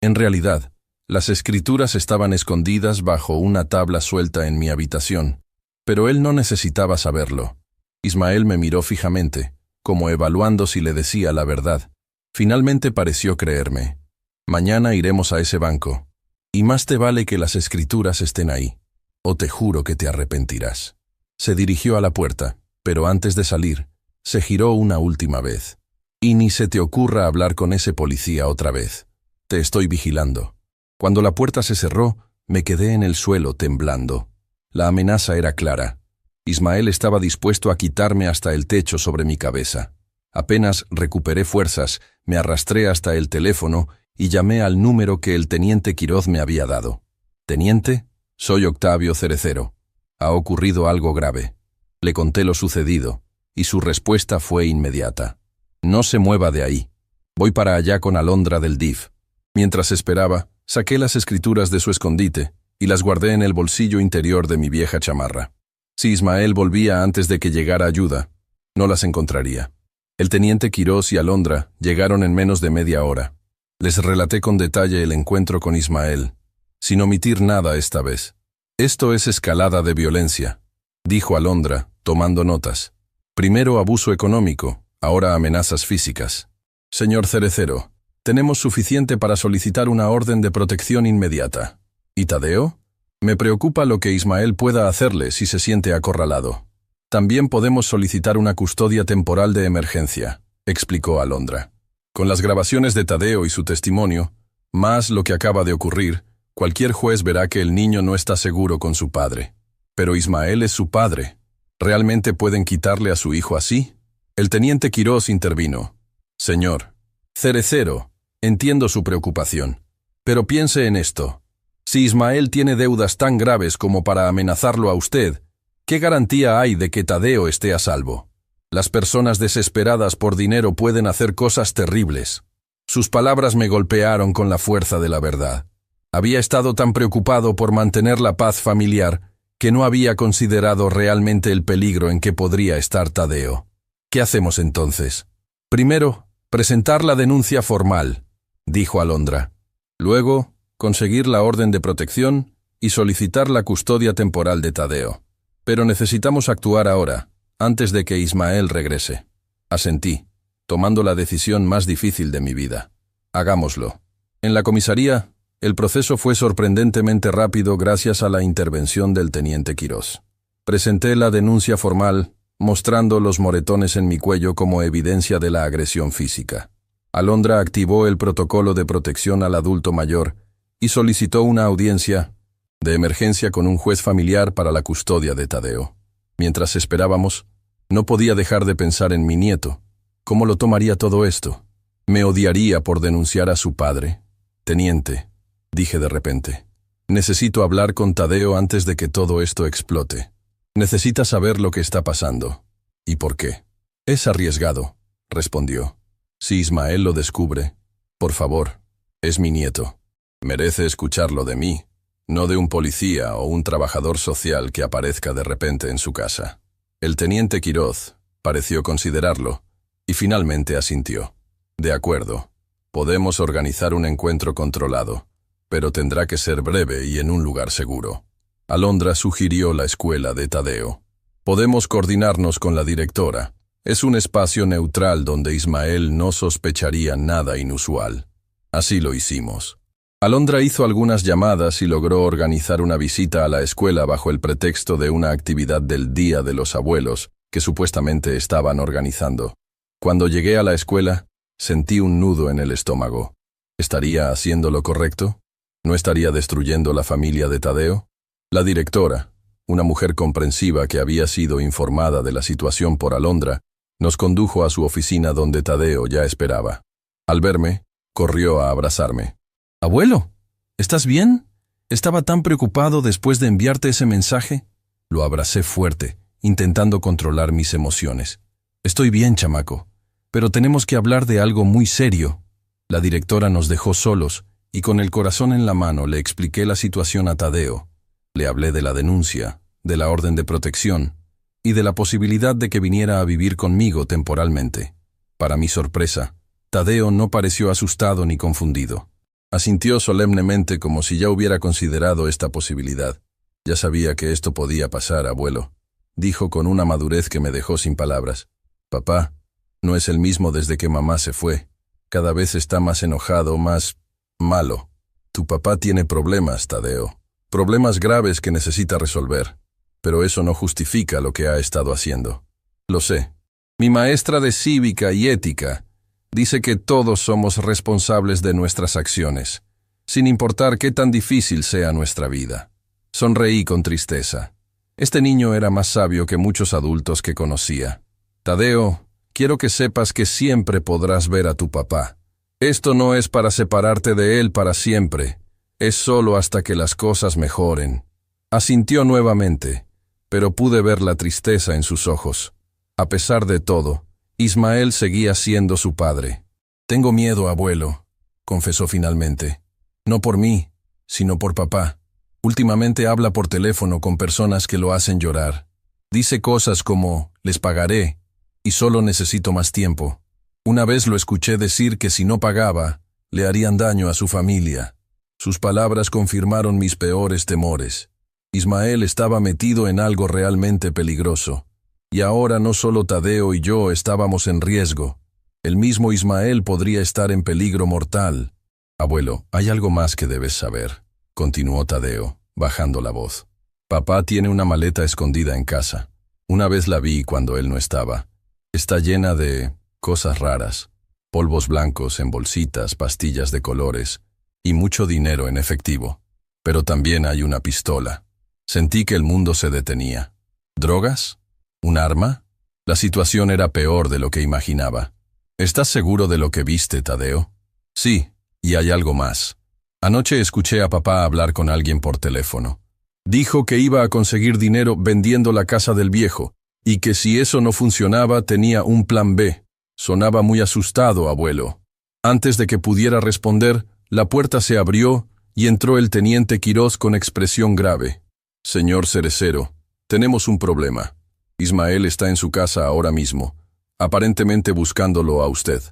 En realidad, las escrituras estaban escondidas bajo una tabla suelta en mi habitación, pero él no necesitaba saberlo. Ismael me miró fijamente, como evaluando si le decía la verdad. Finalmente pareció creerme. «Mañana iremos a ese banco, y más te vale que las escrituras estén ahí, o te juro que te arrepentirás». Se dirigió a la puerta, pero antes de salir, se giró una última vez. «Y ni se te ocurra hablar con ese policía otra vez. Te estoy vigilando». Cuando la puerta se cerró, me quedé en el suelo temblando. La amenaza era clara. Ismael estaba dispuesto a quitarme hasta el techo sobre mi cabeza. Apenas recuperé fuerzas, me arrastré hasta el teléfono y llamé al número que el teniente Quiroz me había dado. «Teniente, soy Octavio Cerecero. Ha ocurrido algo grave». Le conté lo sucedido, y su respuesta fue inmediata. «No se mueva de ahí. Voy para allá con Alondra del DIF». Mientras esperaba, saqué las escrituras de su escondite y las guardé en el bolsillo interior de mi vieja chamarra. Si Ismael volvía antes de que llegara ayuda, no las encontraría. El teniente Quiroz y Alondra llegaron en menos de media hora. Les relaté con detalle el encuentro con Ismael, sin omitir nada esta vez. Esto es escalada de violencia, dijo Alondra, tomando notas. Primero abuso económico, ahora amenazas físicas. Señor Cerecero, tenemos suficiente para solicitar una orden de protección inmediata. ¿Y Tadeo? Me preocupa lo que Ismael pueda hacerle si se siente acorralado. También podemos solicitar una custodia temporal de emergencia, explicó Alondra. Con las grabaciones de Tadeo y su testimonio, más lo que acaba de ocurrir, cualquier juez verá que el niño no está seguro con su padre. Pero Ismael es su padre. ¿Realmente pueden quitarle a su hijo así? El teniente Quirós intervino. Señor Cerecero, entiendo su preocupación. Pero piense en esto. Si Ismael tiene deudas tan graves como para amenazarlo a usted, ¿qué garantía hay de que Tadeo esté a salvo? Las personas desesperadas por dinero pueden hacer cosas terribles. Sus palabras me golpearon con la fuerza de la verdad. Había estado tan preocupado por mantener la paz familiar que no había considerado realmente el peligro en que podría estar Tadeo. ¿Qué hacemos entonces? Primero, presentar la denuncia formal, dijo Alondra. Luego, conseguir la orden de protección y solicitar la custodia temporal de Tadeo. Pero necesitamos actuar ahora, antes de que Ismael regrese. Asentí, tomando la decisión más difícil de mi vida. Hagámoslo. En la comisaría, el proceso fue sorprendentemente rápido gracias a la intervención del teniente Quirós. Presenté la denuncia formal, mostrando los moretones en mi cuello como evidencia de la agresión física. Alondra activó el protocolo de protección al adulto mayor y solicitó una audiencia de emergencia con un juez familiar para la custodia de Tadeo. Mientras esperábamos, no podía dejar de pensar en mi nieto. ¿Cómo lo tomaría todo esto? ¿Me odiaría por denunciar a su padre? Teniente, dije de repente, necesito hablar con Tadeo antes de que todo esto explote. Necesita saber lo que está pasando. ¿Y por qué? Es arriesgado, respondió. Si Ismael lo descubre, por favor, es mi nieto. Merece escucharlo de mí, no de un policía o un trabajador social que aparezca de repente en su casa. El teniente Quirós pareció considerarlo y finalmente asintió. De acuerdo, podemos organizar un encuentro controlado, pero tendrá que ser breve y en un lugar seguro. Alondra sugirió la escuela de Tadeo. Podemos coordinarnos con la directora. Es un espacio neutral donde Ismael no sospecharía nada inusual. Así lo hicimos. Alondra hizo algunas llamadas y logró organizar una visita a la escuela bajo el pretexto de una actividad del Día de los Abuelos que supuestamente estaban organizando. Cuando llegué a la escuela, sentí un nudo en el estómago. ¿Estaría haciendo lo correcto? ¿No estaría destruyendo la familia de Tadeo? La directora, una mujer comprensiva que había sido informada de la situación por Alondra, nos condujo a su oficina donde Tadeo ya esperaba. Al verme, corrió a abrazarme. «Abuelo, ¿estás bien? Estaba tan preocupado después de enviarte ese mensaje». Lo abracé fuerte, intentando controlar mis emociones. «Estoy bien, chamaco, pero tenemos que hablar de algo muy serio». La directora nos dejó solos y con el corazón en la mano le expliqué la situación a Tadeo. Le hablé de la denuncia, de la orden de protección y de la posibilidad de que viniera a vivir conmigo temporalmente. Para mi sorpresa, Tadeo no pareció asustado ni confundido. Asintió solemnemente como si ya hubiera considerado esta posibilidad. «Ya sabía que esto podía pasar, abuelo», dijo con una madurez que me dejó sin palabras. «Papá no es el mismo desde que mamá se fue. Cada vez está más enojado, más malo. Tu papá tiene problemas, Tadeo. Problemas graves que necesita resolver. Pero eso no justifica lo que ha estado haciendo. Lo sé. Mi maestra de cívica y ética dice que todos somos responsables de nuestras acciones, sin importar qué tan difícil sea nuestra vida». Sonreí con tristeza. Este niño era más sabio que muchos adultos que conocía. «Tadeo, quiero que sepas que siempre podrás ver a tu papá. Esto no es para separarte de él para siempre. Es solo hasta que las cosas mejoren». Asintió nuevamente, pero pude ver la tristeza en sus ojos. A pesar de todo, Ismael seguía siendo su padre. «Tengo miedo, abuelo», confesó finalmente. «No por mí, sino por papá. Últimamente habla por teléfono con personas que lo hacen llorar. Dice cosas como, les pagaré, y solo necesito más tiempo. Una vez lo escuché decir que si no pagaba, le harían daño a su familia. Sus palabras confirmaron mis peores temores. Ismael estaba metido en algo realmente peligroso. Y ahora no solo Tadeo y yo estábamos en riesgo. El mismo Ismael podría estar en peligro mortal. Abuelo, hay algo más que debes saber, continuó Tadeo, bajando la voz. Papá tiene una maleta escondida en casa. Una vez la vi cuando él no estaba. Está llena de cosas raras. Polvos blancos en bolsitas, pastillas de colores y mucho dinero en efectivo. Pero también hay una pistola. Sentí que el mundo se detenía. ¿Drogas? ¿Un arma? La situación era peor de lo que imaginaba. ¿Estás seguro de lo que viste, Tadeo? Sí, y hay algo más. Anoche escuché a papá hablar con alguien por teléfono. Dijo que iba a conseguir dinero vendiendo la casa del viejo, y que si eso no funcionaba tenía un plan B. Sonaba muy asustado, abuelo. Antes de que pudiera responder, la puerta se abrió y entró el teniente Quiroz con expresión grave. Señor Cerecero, tenemos un problema. Ismael está en su casa ahora mismo, aparentemente buscándolo a usted.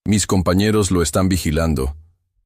Mis compañeros lo están vigilando,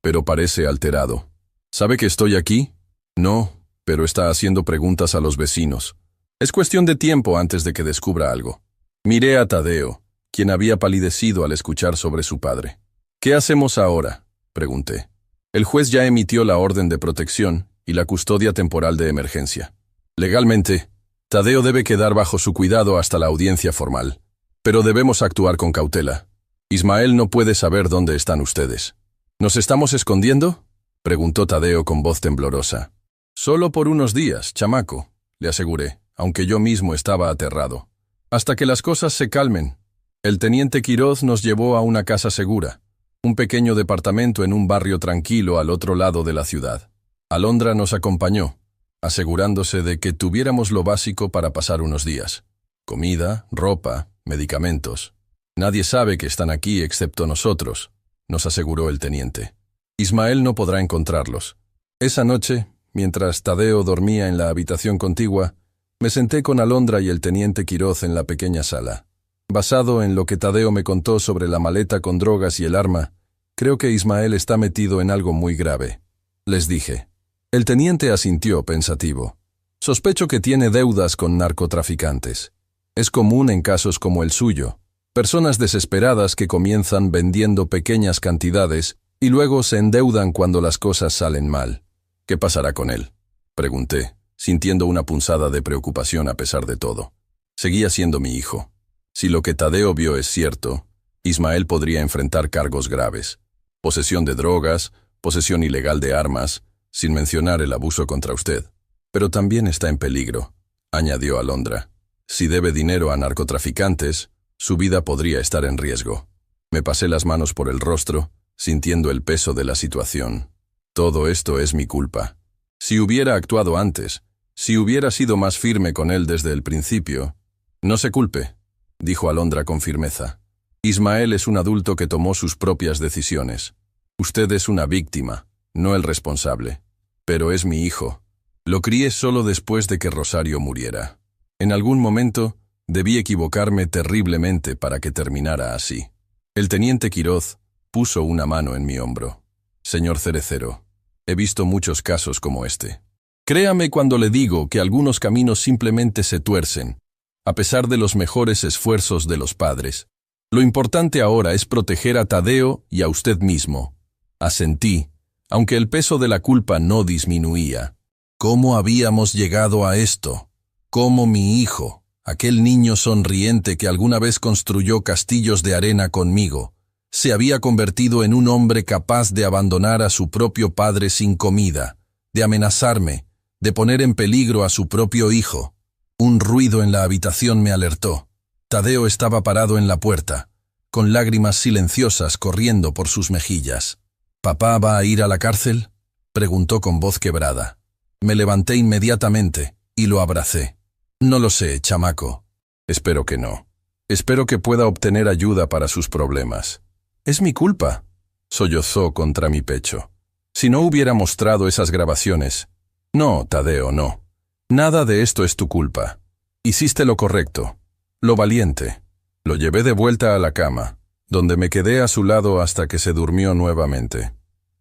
pero parece alterado. ¿Sabe que estoy aquí? No, pero está haciendo preguntas a los vecinos. Es cuestión de tiempo antes de que descubra algo. Miré a Tadeo, quien había palidecido al escuchar sobre su padre. ¿Qué hacemos ahora?, pregunté. El juez ya emitió la orden de protección y la custodia temporal de emergencia. Legalmente, Tadeo debe quedar bajo su cuidado hasta la audiencia formal. Pero debemos actuar con cautela. Ismael no puede saber dónde están ustedes. ¿Nos estamos escondiendo?, preguntó Tadeo con voz temblorosa. Solo por unos días, chamaco, le aseguré, aunque yo mismo estaba aterrado. Hasta que las cosas se calmen. El teniente Quiroz nos llevó a una casa segura, un pequeño departamento en un barrio tranquilo al otro lado de la ciudad. Alondra nos acompañó, asegurándose de que tuviéramos lo básico para pasar unos días. Comida, ropa, medicamentos. Nadie sabe que están aquí excepto nosotros, nos aseguró el teniente. Ismael no podrá encontrarlos. Esa noche, mientras Tadeo dormía en la habitación contigua, me senté con Alondra y el teniente Quiroz en la pequeña sala. Basado en lo que Tadeo me contó sobre la maleta con drogas y el arma, creo que Ismael está metido en algo muy grave. Les dije. El teniente asintió pensativo. Sospecho que tiene deudas con narcotraficantes. Es común en casos como el suyo. Personas desesperadas que comienzan vendiendo pequeñas cantidades y luego se endeudan cuando las cosas salen mal. ¿Qué pasará con él?, pregunté, sintiendo una punzada de preocupación a pesar de todo. Seguía siendo mi hijo. Si lo que Tadeo vio es cierto, Ismael podría enfrentar cargos graves. Posesión de drogas, posesión ilegal de armas, sin mencionar el abuso contra usted. Pero también está en peligro, añadió Alondra. Si debe dinero a narcotraficantes, su vida podría estar en riesgo. Me pasé las manos por el rostro, sintiendo el peso de la situación. Todo esto es mi culpa. Si hubiera actuado antes, si hubiera sido más firme con él desde el principio. No se culpe, dijo Alondra con firmeza. Ismael es un adulto que tomó sus propias decisiones. Usted es una víctima, no el responsable. Pero es mi hijo. Lo crié solo después de que Rosario muriera. En algún momento, debí equivocarme terriblemente para que terminara así. El teniente Quiroz puso una mano en mi hombro. Señor Cerecero, he visto muchos casos como este. Créame cuando le digo que algunos caminos simplemente se tuercen, a pesar de los mejores esfuerzos de los padres. Lo importante ahora es proteger a Tadeo y a usted mismo. Asentí, aunque el peso de la culpa no disminuía. ¿Cómo habíamos llegado a esto? ¿Cómo mi hijo, aquel niño sonriente que alguna vez construyó castillos de arena conmigo, se había convertido en un hombre capaz de abandonar a su propio padre sin comida, de amenazarme, de poner en peligro a su propio hijo? Un ruido en la habitación me alertó. Tadeo estaba parado en la puerta, con lágrimas silenciosas corriendo por sus mejillas. ¿Papá va a ir a la cárcel?, preguntó con voz quebrada. Me levanté inmediatamente y lo abracé. No lo sé, chamaco. Espero que no. Espero que pueda obtener ayuda para sus problemas. Es mi culpa, sollozó contra mi pecho. Si no hubiera mostrado esas grabaciones. No, Tadeo, no. Nada de esto es tu culpa. Hiciste lo correcto, lo valiente. Lo llevé de vuelta a la cama, donde me quedé a su lado hasta que se durmió nuevamente.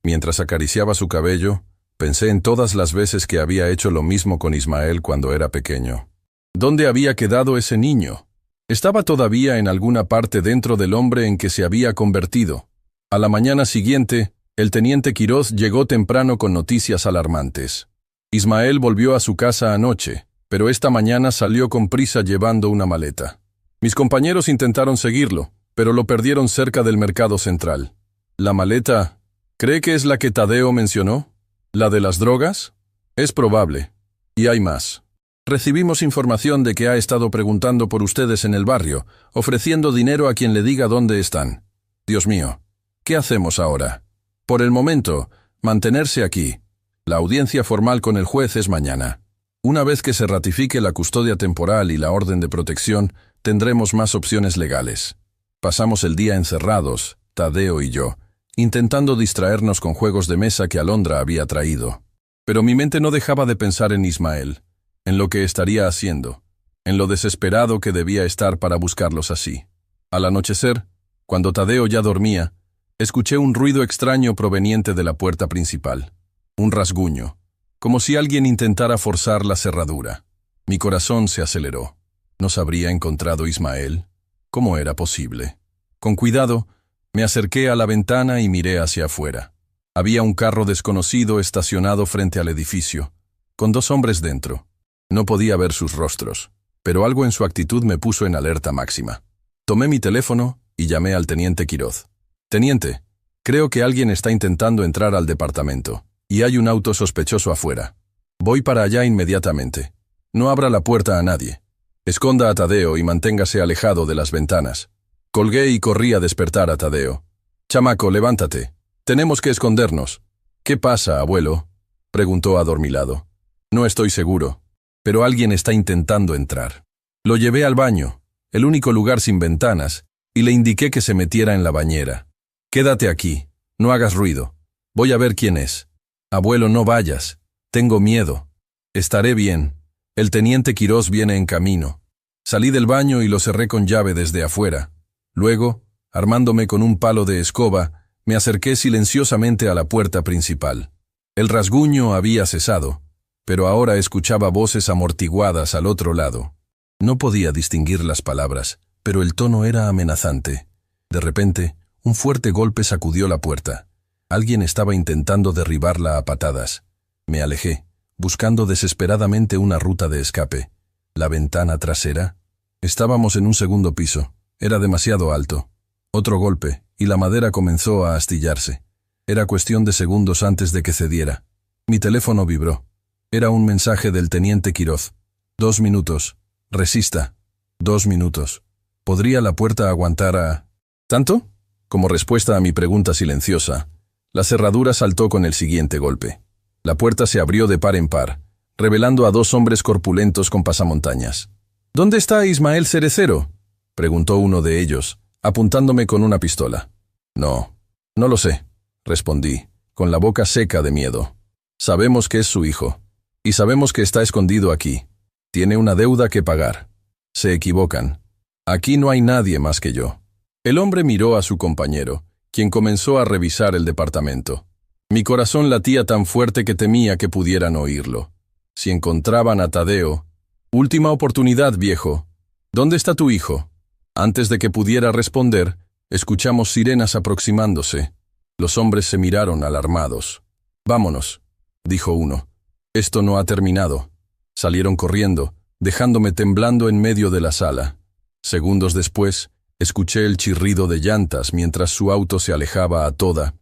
Mientras acariciaba su cabello, Pensé en todas las veces que había hecho lo mismo con Ismael cuando era pequeño. ¿Dónde había quedado ese niño? Estaba todavía en alguna parte dentro del hombre en que se había convertido. A la mañana siguiente, el teniente Quiroz llegó temprano con noticias alarmantes. Ismael volvió a su casa anoche, pero esta mañana salió con prisa llevando una maleta. Mis compañeros intentaron seguirlo, pero lo perdieron cerca del mercado central. ¿La maleta? ¿Cree que es la que Tadeo mencionó? ¿La de las drogas? Es probable. Y hay más. Recibimos información de que ha estado preguntando por ustedes en el barrio, ofreciendo dinero a quien le diga dónde están. Dios mío, ¿qué hacemos ahora? Por el momento, mantenerse aquí. La audiencia formal con el juez es mañana. Una vez que se ratifique la custodia temporal y la orden de protección, tendremos más opciones legales. Pasamos el día encerrados, Tadeo y yo, intentando distraernos con juegos de mesa que Alondra había traído. Pero mi mente no dejaba de pensar en Ismael, en lo que estaría haciendo, en lo desesperado que debía estar para buscarlos así. Al anochecer, cuando Tadeo ya dormía, escuché un ruido extraño proveniente de la puerta principal. Un rasguño, como si alguien intentara forzar la cerradura. Mi corazón se aceleró. ¿Nos habría encontrado Ismael? ¿Cómo era posible? Con cuidado, me acerqué a la ventana y miré hacia afuera. Había un carro desconocido estacionado frente al edificio, con 2 hombres dentro. No podía ver sus rostros, pero algo en su actitud me puso en alerta máxima. Tomé mi teléfono y llamé al teniente Quiroz. «Teniente, creo que alguien está intentando entrar al departamento, y hay un auto sospechoso afuera. Voy para allá inmediatamente. No abra la puerta a nadie. Esconda a Tadeo y manténgase alejado de las ventanas». Colgué y corrí a despertar a Tadeo. «Chamaco, levántate. Tenemos que escondernos». «¿Qué pasa, abuelo?», preguntó adormilado. «No estoy seguro, pero alguien está intentando entrar». Lo llevé al baño, el único lugar sin ventanas, y le indiqué que se metiera en la bañera. «Quédate aquí, no hagas ruido. Voy a ver quién es». «Abuelo, no vayas. Tengo miedo». «Estaré bien. El teniente Quiroz viene en camino». Salí del baño y lo cerré con llave desde afuera. Luego, armándome con un palo de escoba, me acerqué silenciosamente a la puerta principal. El rasguño había cesado, pero ahora escuchaba voces amortiguadas al otro lado. No podía distinguir las palabras, pero el tono era amenazante. De repente, un fuerte golpe sacudió la puerta. Alguien estaba intentando derribarla a patadas. Me alejé, buscando desesperadamente una ruta de escape. ¿La ventana trasera? Estábamos en un segundo piso. Era demasiado alto. Otro golpe, y la madera comenzó a astillarse. Era cuestión de segundos antes de que cediera. Mi teléfono vibró. Era un mensaje del teniente Quiroz. 2 minutos. Resista. 2 minutos. ¿Podría la puerta aguantar a...? ¿Tanto? Como respuesta a mi pregunta silenciosa, la cerradura saltó con el siguiente golpe. La puerta se abrió de par en par, revelando a 2 hombres corpulentos con pasamontañas. «¿Dónde está Ismael Cerecero?», preguntó uno de ellos, apuntándome con una pistola. «No lo sé», respondí, con la boca seca de miedo. «Sabemos que es su hijo, y sabemos que está escondido aquí. Tiene una deuda que pagar. Se equivocan. Aquí no hay nadie más que yo». El hombre miró a su compañero, quien comenzó a revisar el departamento. Mi corazón latía tan fuerte que temía que pudieran oírlo. Si encontraban a Tadeo... «Última oportunidad, viejo. ¿Dónde está tu hijo?». Antes de que pudiera responder, escuchamos sirenas aproximándose. Los hombres se miraron alarmados. «Vámonos», dijo uno. «Esto no ha terminado». Salieron corriendo, dejándome temblando en medio de la sala. Segundos después, escuché el chirrido de llantas mientras su auto se alejaba a toda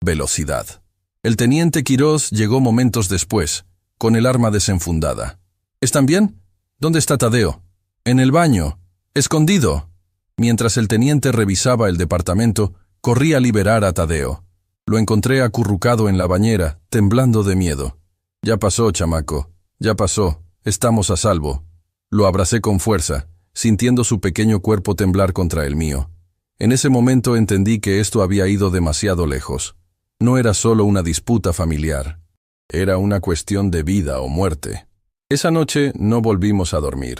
velocidad. El teniente Quiroz llegó momentos después, con el arma desenfundada. «¿Están bien? ¿Dónde está Tadeo?» «En el baño. Escondido». Mientras el teniente revisaba el departamento, corrí a liberar a Tadeo. Lo encontré acurrucado en la bañera, temblando de miedo. «Ya pasó, chamaco. Ya pasó. Estamos a salvo». Lo abracé con fuerza, sintiendo su pequeño cuerpo temblar contra el mío. En ese momento entendí que esto había ido demasiado lejos. No era solo una disputa familiar. Era una cuestión de vida o muerte. Esa noche no volvimos a dormir.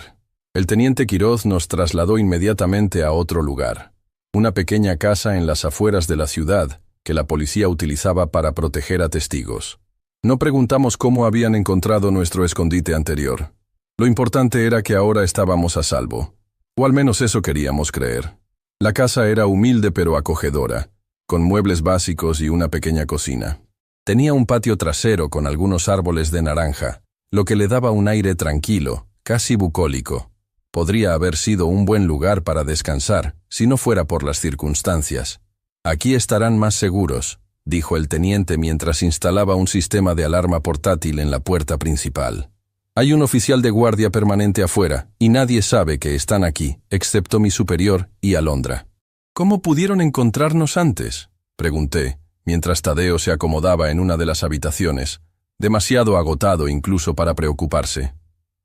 El teniente Quiroz nos trasladó inmediatamente a otro lugar, una pequeña casa en las afueras de la ciudad que la policía utilizaba para proteger a testigos. No preguntamos cómo habían encontrado nuestro escondite anterior. Lo importante era que ahora estábamos a salvo. O al menos eso queríamos creer. La casa era humilde pero acogedora, con muebles básicos y una pequeña cocina. Tenía un patio trasero con algunos árboles de naranja, lo que le daba un aire tranquilo, casi bucólico. Podría haber sido un buen lugar para descansar, si no fuera por las circunstancias. «Aquí estarán más seguros», dijo el teniente mientras instalaba un sistema de alarma portátil en la puerta principal. «Hay un oficial de guardia permanente afuera, y nadie sabe que están aquí, excepto mi superior y Alondra». «¿Cómo pudieron encontrarnos antes?», pregunté, mientras Tadeo se acomodaba en una de las habitaciones, demasiado agotado incluso para preocuparse.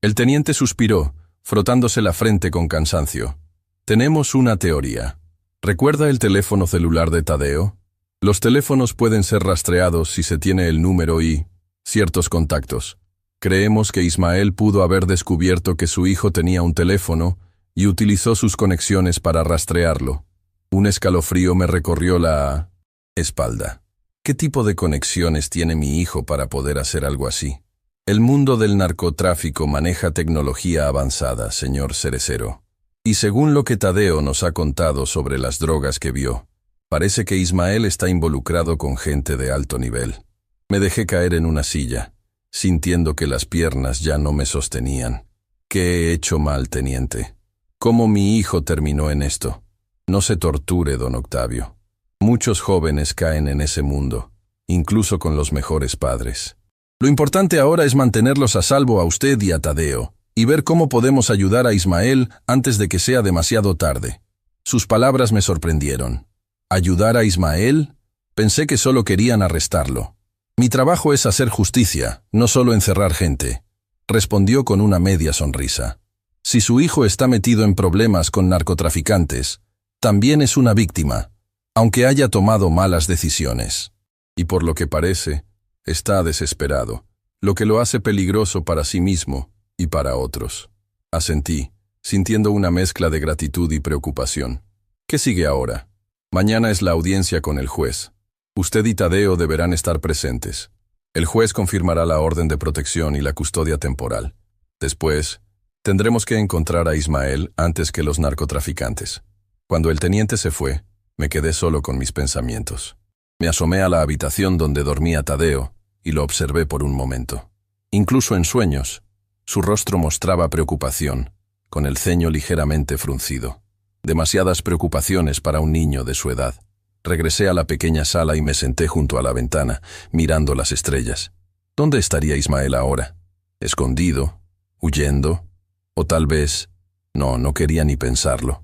El teniente suspiró, frotándose la frente con cansancio. «Tenemos una teoría. ¿Recuerda el teléfono celular de Tadeo? Los teléfonos pueden ser rastreados si se tiene el número y ciertos contactos. Creemos que Ismael pudo haber descubierto que su hijo tenía un teléfono y utilizó sus conexiones para rastrearlo. Un escalofrío me recorrió la espalda. ¿Qué tipo de conexiones tiene mi hijo para poder hacer algo así? El mundo del narcotráfico maneja tecnología avanzada, señor Cerecero. Y según lo que Tadeo nos ha contado sobre las drogas que vio, parece que Ismael está involucrado con gente de alto nivel». Me dejé caer en una silla, sintiendo que las piernas ya no me sostenían. ¿Qué he hecho mal, teniente? ¿Cómo mi hijo terminó en esto? No se torture, don Octavio. Muchos jóvenes caen en ese mundo, incluso con los mejores padres. Lo importante ahora es mantenerlos a salvo a usted y a Tadeo, y ver cómo podemos ayudar a Ismael antes de que sea demasiado tarde. Sus palabras me sorprendieron. ¿Ayudar a Ismael? Pensé que solo querían arrestarlo. Mi trabajo es hacer justicia, no solo encerrar gente, respondió con una media sonrisa. Si su hijo está metido en problemas con narcotraficantes, también es una víctima, aunque haya tomado malas decisiones. Y por lo que parece, está desesperado, lo que lo hace peligroso para sí mismo y para otros. Asentí, sintiendo una mezcla de gratitud y preocupación. ¿Qué sigue ahora? Mañana es la audiencia con el juez. Usted y Tadeo deberán estar presentes. El juez confirmará la orden de protección y la custodia temporal. Después, tendremos que encontrar a Ismael antes que los narcotraficantes. Cuando el teniente se fue, me quedé solo con mis pensamientos. Me asomé a la habitación donde dormía Tadeo y lo observé por un momento. Incluso en sueños, su rostro mostraba preocupación, con el ceño ligeramente fruncido. Demasiadas preocupaciones para un niño de su edad. Regresé a la pequeña sala y me senté junto a la ventana, mirando las estrellas. ¿Dónde estaría Ismael ahora? ¿Escondido? ¿Huyendo? O tal vez... No quería ni pensarlo.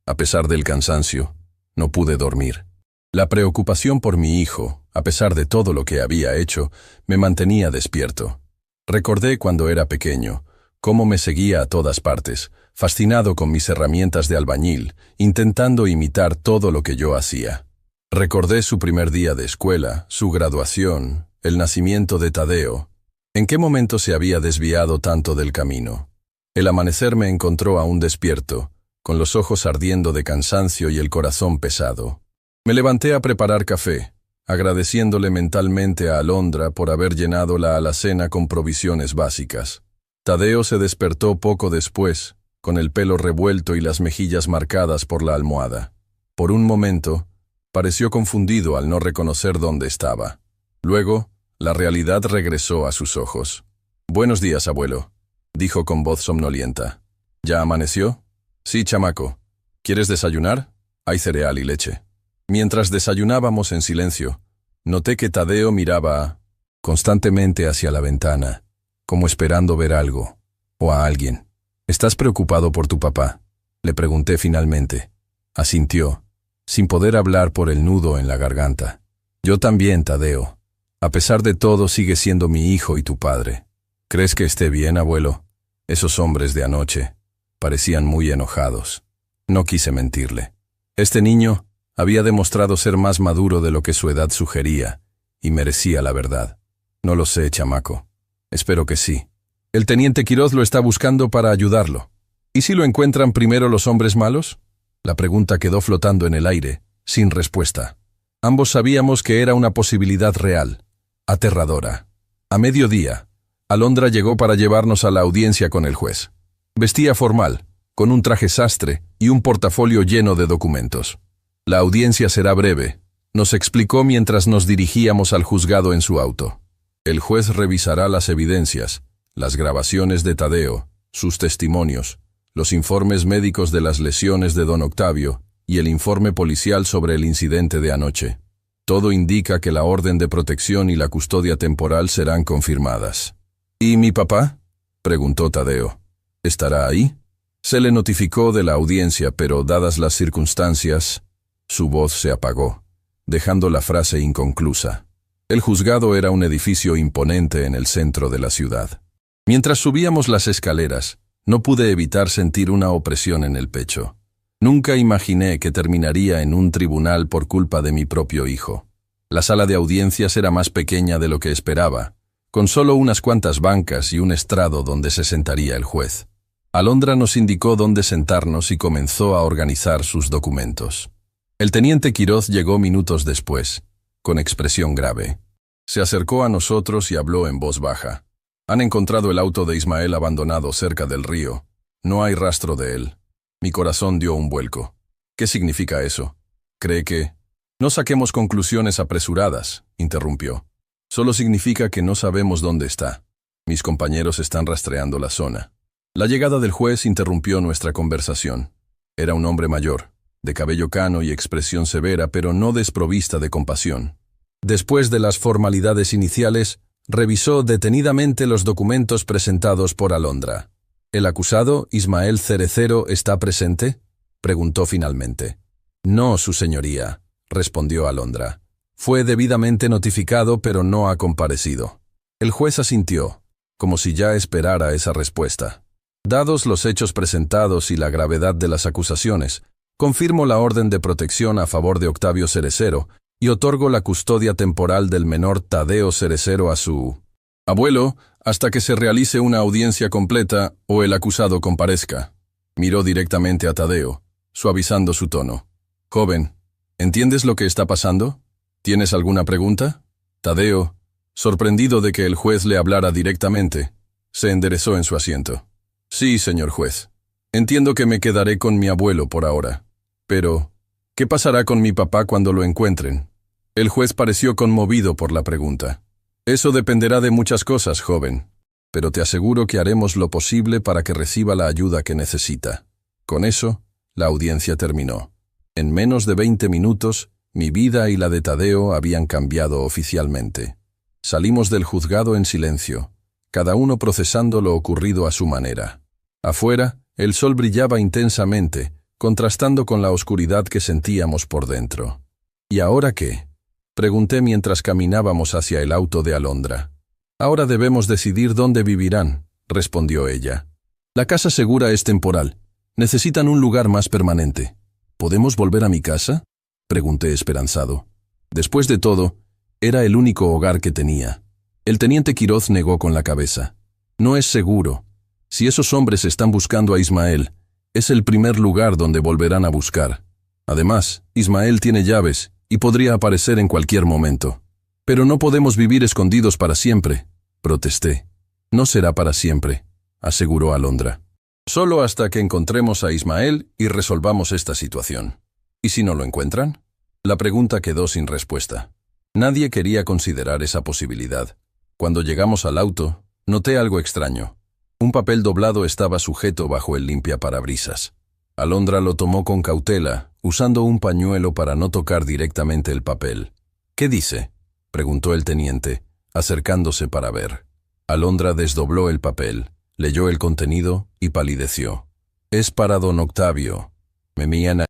A pesar del cansancio, no pude dormir. La preocupación por mi hijo, a pesar de todo lo que había hecho, me mantenía despierto. Recordé cuando era pequeño, cómo me seguía a todas partes, fascinado con mis herramientas de albañil, intentando imitar todo lo que yo hacía. Recordé su primer día de escuela, su graduación, el nacimiento de Tadeo. ¿En qué momento se había desviado tanto del camino? El amanecer me encontró aún despierto, con los ojos ardiendo de cansancio y el corazón pesado. Me levanté a preparar café, agradeciéndole mentalmente a Alondra por haber llenado la alacena con provisiones básicas. Tadeo se despertó poco después, con el pelo revuelto y las mejillas marcadas por la almohada. Por un momento, pareció confundido al no reconocer dónde estaba. Luego, la realidad regresó a sus ojos. «Buenos días, abuelo», dijo con voz somnolienta. «¿Ya amaneció?» «Sí, chamaco. ¿Quieres desayunar? Hay cereal y leche». Mientras desayunábamos en silencio, noté que Tadeo miraba constantemente hacia la ventana, como esperando ver algo, o a alguien. «¿Estás preocupado por tu papá?», le pregunté finalmente. Asintió, sin poder hablar por el nudo en la garganta. «Yo también, Tadeo. A pesar de todo, sigue siendo mi hijo y tu padre. ¿Crees que esté bien, abuelo?» Esos hombres de anoche parecían muy enojados. No quise mentirle. Este niño había demostrado ser más maduro de lo que su edad sugería, y merecía la verdad. «No lo sé, chamaco. Espero que sí. El teniente Quiroz lo está buscando para ayudarlo. ¿Y si lo encuentran primero los hombres malos?». La pregunta quedó flotando en el aire, sin respuesta. Ambos sabíamos que era una posibilidad real, aterradora. A mediodía, Alondra llegó para llevarnos a la audiencia con el juez. Vestía formal, con un traje sastre y un portafolio lleno de documentos. La audiencia será breve, nos explicó mientras nos dirigíamos al juzgado en su auto. El juez revisará las evidencias, las grabaciones de Tadeo, sus testimonios, los informes médicos de las lesiones de don Octavio y el informe policial sobre el incidente de anoche. Todo indica que la orden de protección y la custodia temporal serán confirmadas. ¿Y mi papá?, preguntó Tadeo. ¿Estará ahí? Se le notificó de la audiencia, pero dadas las circunstancias, su voz se apagó, dejando la frase inconclusa. El juzgado era un edificio imponente en el centro de la ciudad. Mientras subíamos las escaleras, no pude evitar sentir una opresión en el pecho. Nunca imaginé que terminaría en un tribunal por culpa de mi propio hijo. La sala de audiencias era más pequeña de lo que esperaba, con solo unas cuantas bancas y un estrado donde se sentaría el juez. Alondra nos indicó dónde sentarnos y comenzó a organizar sus documentos. El teniente Quiroz llegó minutos después, con expresión grave. Se acercó a nosotros y habló en voz baja. Han encontrado el auto de Ismael abandonado cerca del río. No hay rastro de él. Mi corazón dio un vuelco. ¿Qué significa eso? ¿Cree que...? No saquemos conclusiones apresuradas, interrumpió. Solo significa que no sabemos dónde está. Mis compañeros están rastreando la zona. La llegada del juez interrumpió nuestra conversación. Era un hombre mayor, de cabello cano y expresión severa, pero no desprovista de compasión. Después de las formalidades iniciales, revisó detenidamente los documentos presentados por Alondra. ¿El acusado, Ismael Cerecero, está presente?, preguntó finalmente. No, su señoría, respondió Alondra. Fue debidamente notificado, pero no ha comparecido. El juez asintió, como si ya esperara esa respuesta. Dados los hechos presentados y la gravedad de las acusaciones, confirmo la orden de protección a favor de Octavio Cerecero y otorgo la custodia temporal del menor Tadeo Cerecero a su abuelo hasta que se realice una audiencia completa o el acusado comparezca. Miró directamente a Tadeo, suavizando su tono. Joven, ¿entiendes lo que está pasando? ¿Tienes alguna pregunta? Tadeo, sorprendido de que el juez le hablara directamente, se enderezó en su asiento. Sí, señor juez. Entiendo que me quedaré con mi abuelo por ahora. Pero, ¿qué pasará con mi papá cuando lo encuentren? El juez pareció conmovido por la pregunta. Eso dependerá de muchas cosas, joven, pero te aseguro que haremos lo posible para que reciba la ayuda que necesita. Con eso, la audiencia terminó. En menos de 20 minutos, mi vida y la de Tadeo habían cambiado oficialmente. Salimos del juzgado en silencio, cada uno procesando lo ocurrido a su manera. Afuera, el sol brillaba intensamente, contrastando con la oscuridad que sentíamos por dentro. ¿Y ahora qué?, pregunté mientras caminábamos hacia el auto de Alondra. Ahora debemos decidir dónde vivirán, respondió ella. La casa segura es temporal. Necesitan un lugar más permanente. ¿Podemos volver a mi casa?, pregunté esperanzado. Después de todo, era el único hogar que tenía. El teniente Quiroz negó con la cabeza. No es seguro. Si esos hombres están buscando a Ismael, es el primer lugar donde volverán a buscar. Además, Ismael tiene llaves y podría aparecer en cualquier momento. Pero no podemos vivir escondidos para siempre, protesté. No será para siempre, aseguró Alondra. Solo hasta que encontremos a Ismael y resolvamos esta situación. ¿Y si no lo encuentran? La pregunta quedó sin respuesta. Nadie quería considerar esa posibilidad. Cuando llegamos al auto, noté algo extraño. Un papel doblado estaba sujeto bajo el limpiaparabrisas. Alondra lo tomó con cautela, usando un pañuelo para no tocar directamente el papel. ¿Qué dice?, preguntó el teniente, acercándose para ver. Alondra desdobló el papel, leyó el contenido y palideció. Es para don Octavio. Memiana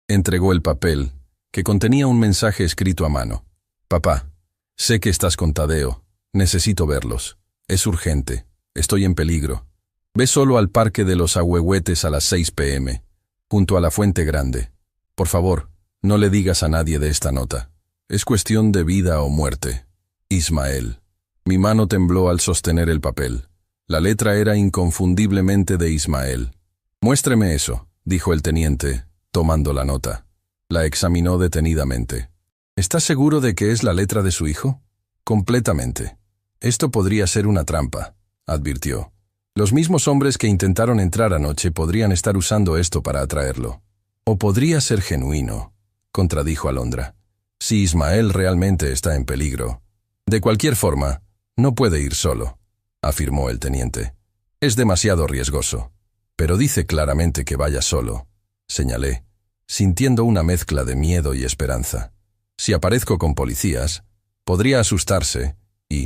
entregó el papel, que contenía un mensaje escrito a mano. Papá, sé que estás con Tadeo. Necesito verlos. Es urgente. Estoy en peligro. Ve solo al Parque de los Ahuehuetes a las 6 p.m., junto a la Fuente Grande. Por favor, no le digas a nadie de esta nota. Es cuestión de vida o muerte. Ismael. Mi mano tembló al sostener el papel. La letra era inconfundiblemente de Ismael. Muéstreme eso, dijo el teniente, tomando la nota. La examinó detenidamente. ¿Estás seguro de que es la letra de su hijo? Completamente. Esto podría ser una trampa, advirtió. Los mismos hombres que intentaron entrar anoche podrían estar usando esto para atraerlo. O podría ser genuino, contradijo Alondra. Si Ismael realmente está en peligro. De cualquier forma, no puede ir solo, afirmó el teniente. Es demasiado riesgoso. Pero dice claramente que vaya solo, señalé, sintiendo una mezcla de miedo y esperanza. Si aparezco con policías, podría asustarse y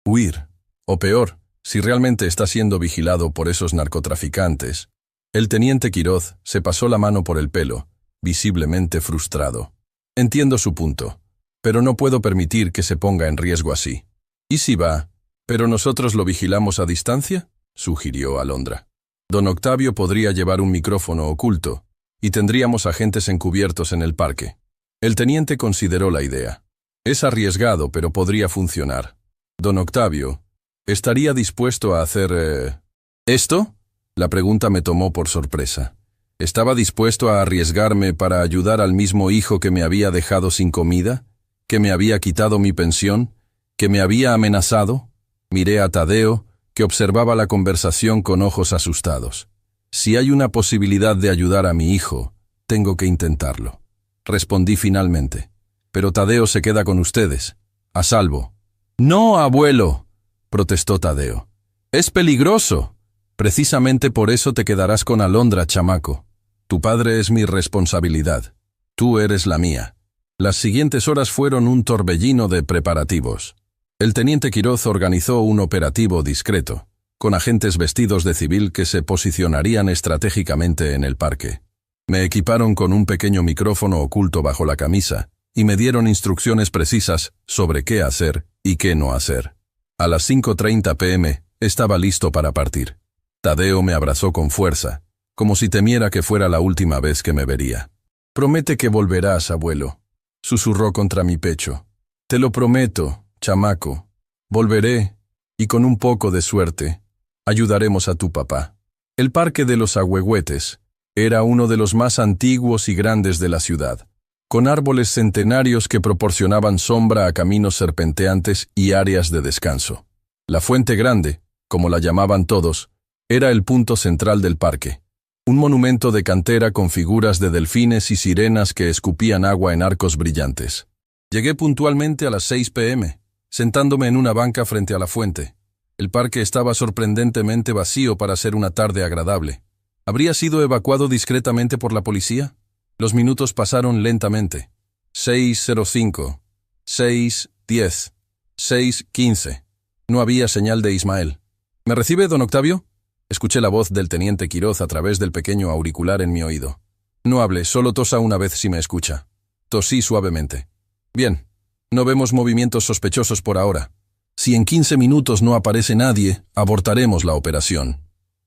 huir. O peor, si realmente está siendo vigilado por esos narcotraficantes. El teniente Quiroz se pasó la mano por el pelo, visiblemente frustrado. Entiendo su punto, pero no puedo permitir que se ponga en riesgo así. ¿Y si va, pero nosotros lo vigilamos a distancia?, sugirió Alondra. Don Octavio podría llevar un micrófono oculto, y tendríamos agentes encubiertos en el parque. El teniente consideró la idea. Es arriesgado, pero podría funcionar. Don Octavio, ¿estaría dispuesto a hacer... ¿esto? La pregunta me tomó por sorpresa. ¿Estaba dispuesto a arriesgarme para ayudar al mismo hijo que me había dejado sin comida? ¿Que me había quitado mi pensión? ¿Que me había amenazado? Miré a Tadeo, que observaba la conversación con ojos asustados. Si hay una posibilidad de ayudar a mi hijo, tengo que intentarlo. Respondí finalmente. Pero Tadeo se queda con ustedes, a salvo. ¡No, abuelo!, protestó Tadeo. ¡Es peligroso! Precisamente por eso te quedarás con Alondra, chamaco. Tu padre es mi responsabilidad. Tú eres la mía. Las siguientes horas fueron un torbellino de preparativos. El teniente Quiroz organizó un operativo discreto, con agentes vestidos de civil que se posicionarían estratégicamente en el parque. Me equiparon con un pequeño micrófono oculto bajo la camisa y me dieron instrucciones precisas sobre qué hacer y qué no hacer. A las 5:30 p.m. estaba listo para partir. Tadeo me abrazó con fuerza, como si temiera que fuera la última vez que me vería. «Promete que volverás, abuelo», susurró contra mi pecho. «Te lo prometo, chamaco. Volveré, y con un poco de suerte, ayudaremos a tu papá». El Parque de los Ahuehuetes era uno de los más antiguos y grandes de la ciudad, con árboles centenarios que proporcionaban sombra a caminos serpenteantes y áreas de descanso. La Fuente Grande, como la llamaban todos, era el punto central del parque. Un monumento de cantera con figuras de delfines y sirenas que escupían agua en arcos brillantes. Llegué puntualmente a las 6 p.m., sentándome en una banca frente a la fuente. El parque estaba sorprendentemente vacío para ser una tarde agradable. ¿Habría sido evacuado discretamente por la policía? Los minutos pasaron lentamente. 6:05, 6:10, 6:15. No había señal de Ismael. ¿Me recibe, don Octavio? Escuché la voz del teniente Quiroz a través del pequeño auricular en mi oído. No hable, solo tosa una vez si me escucha. Tosí suavemente. Bien, no vemos movimientos sospechosos por ahora. Si en 15 minutos no aparece nadie, abortaremos la operación.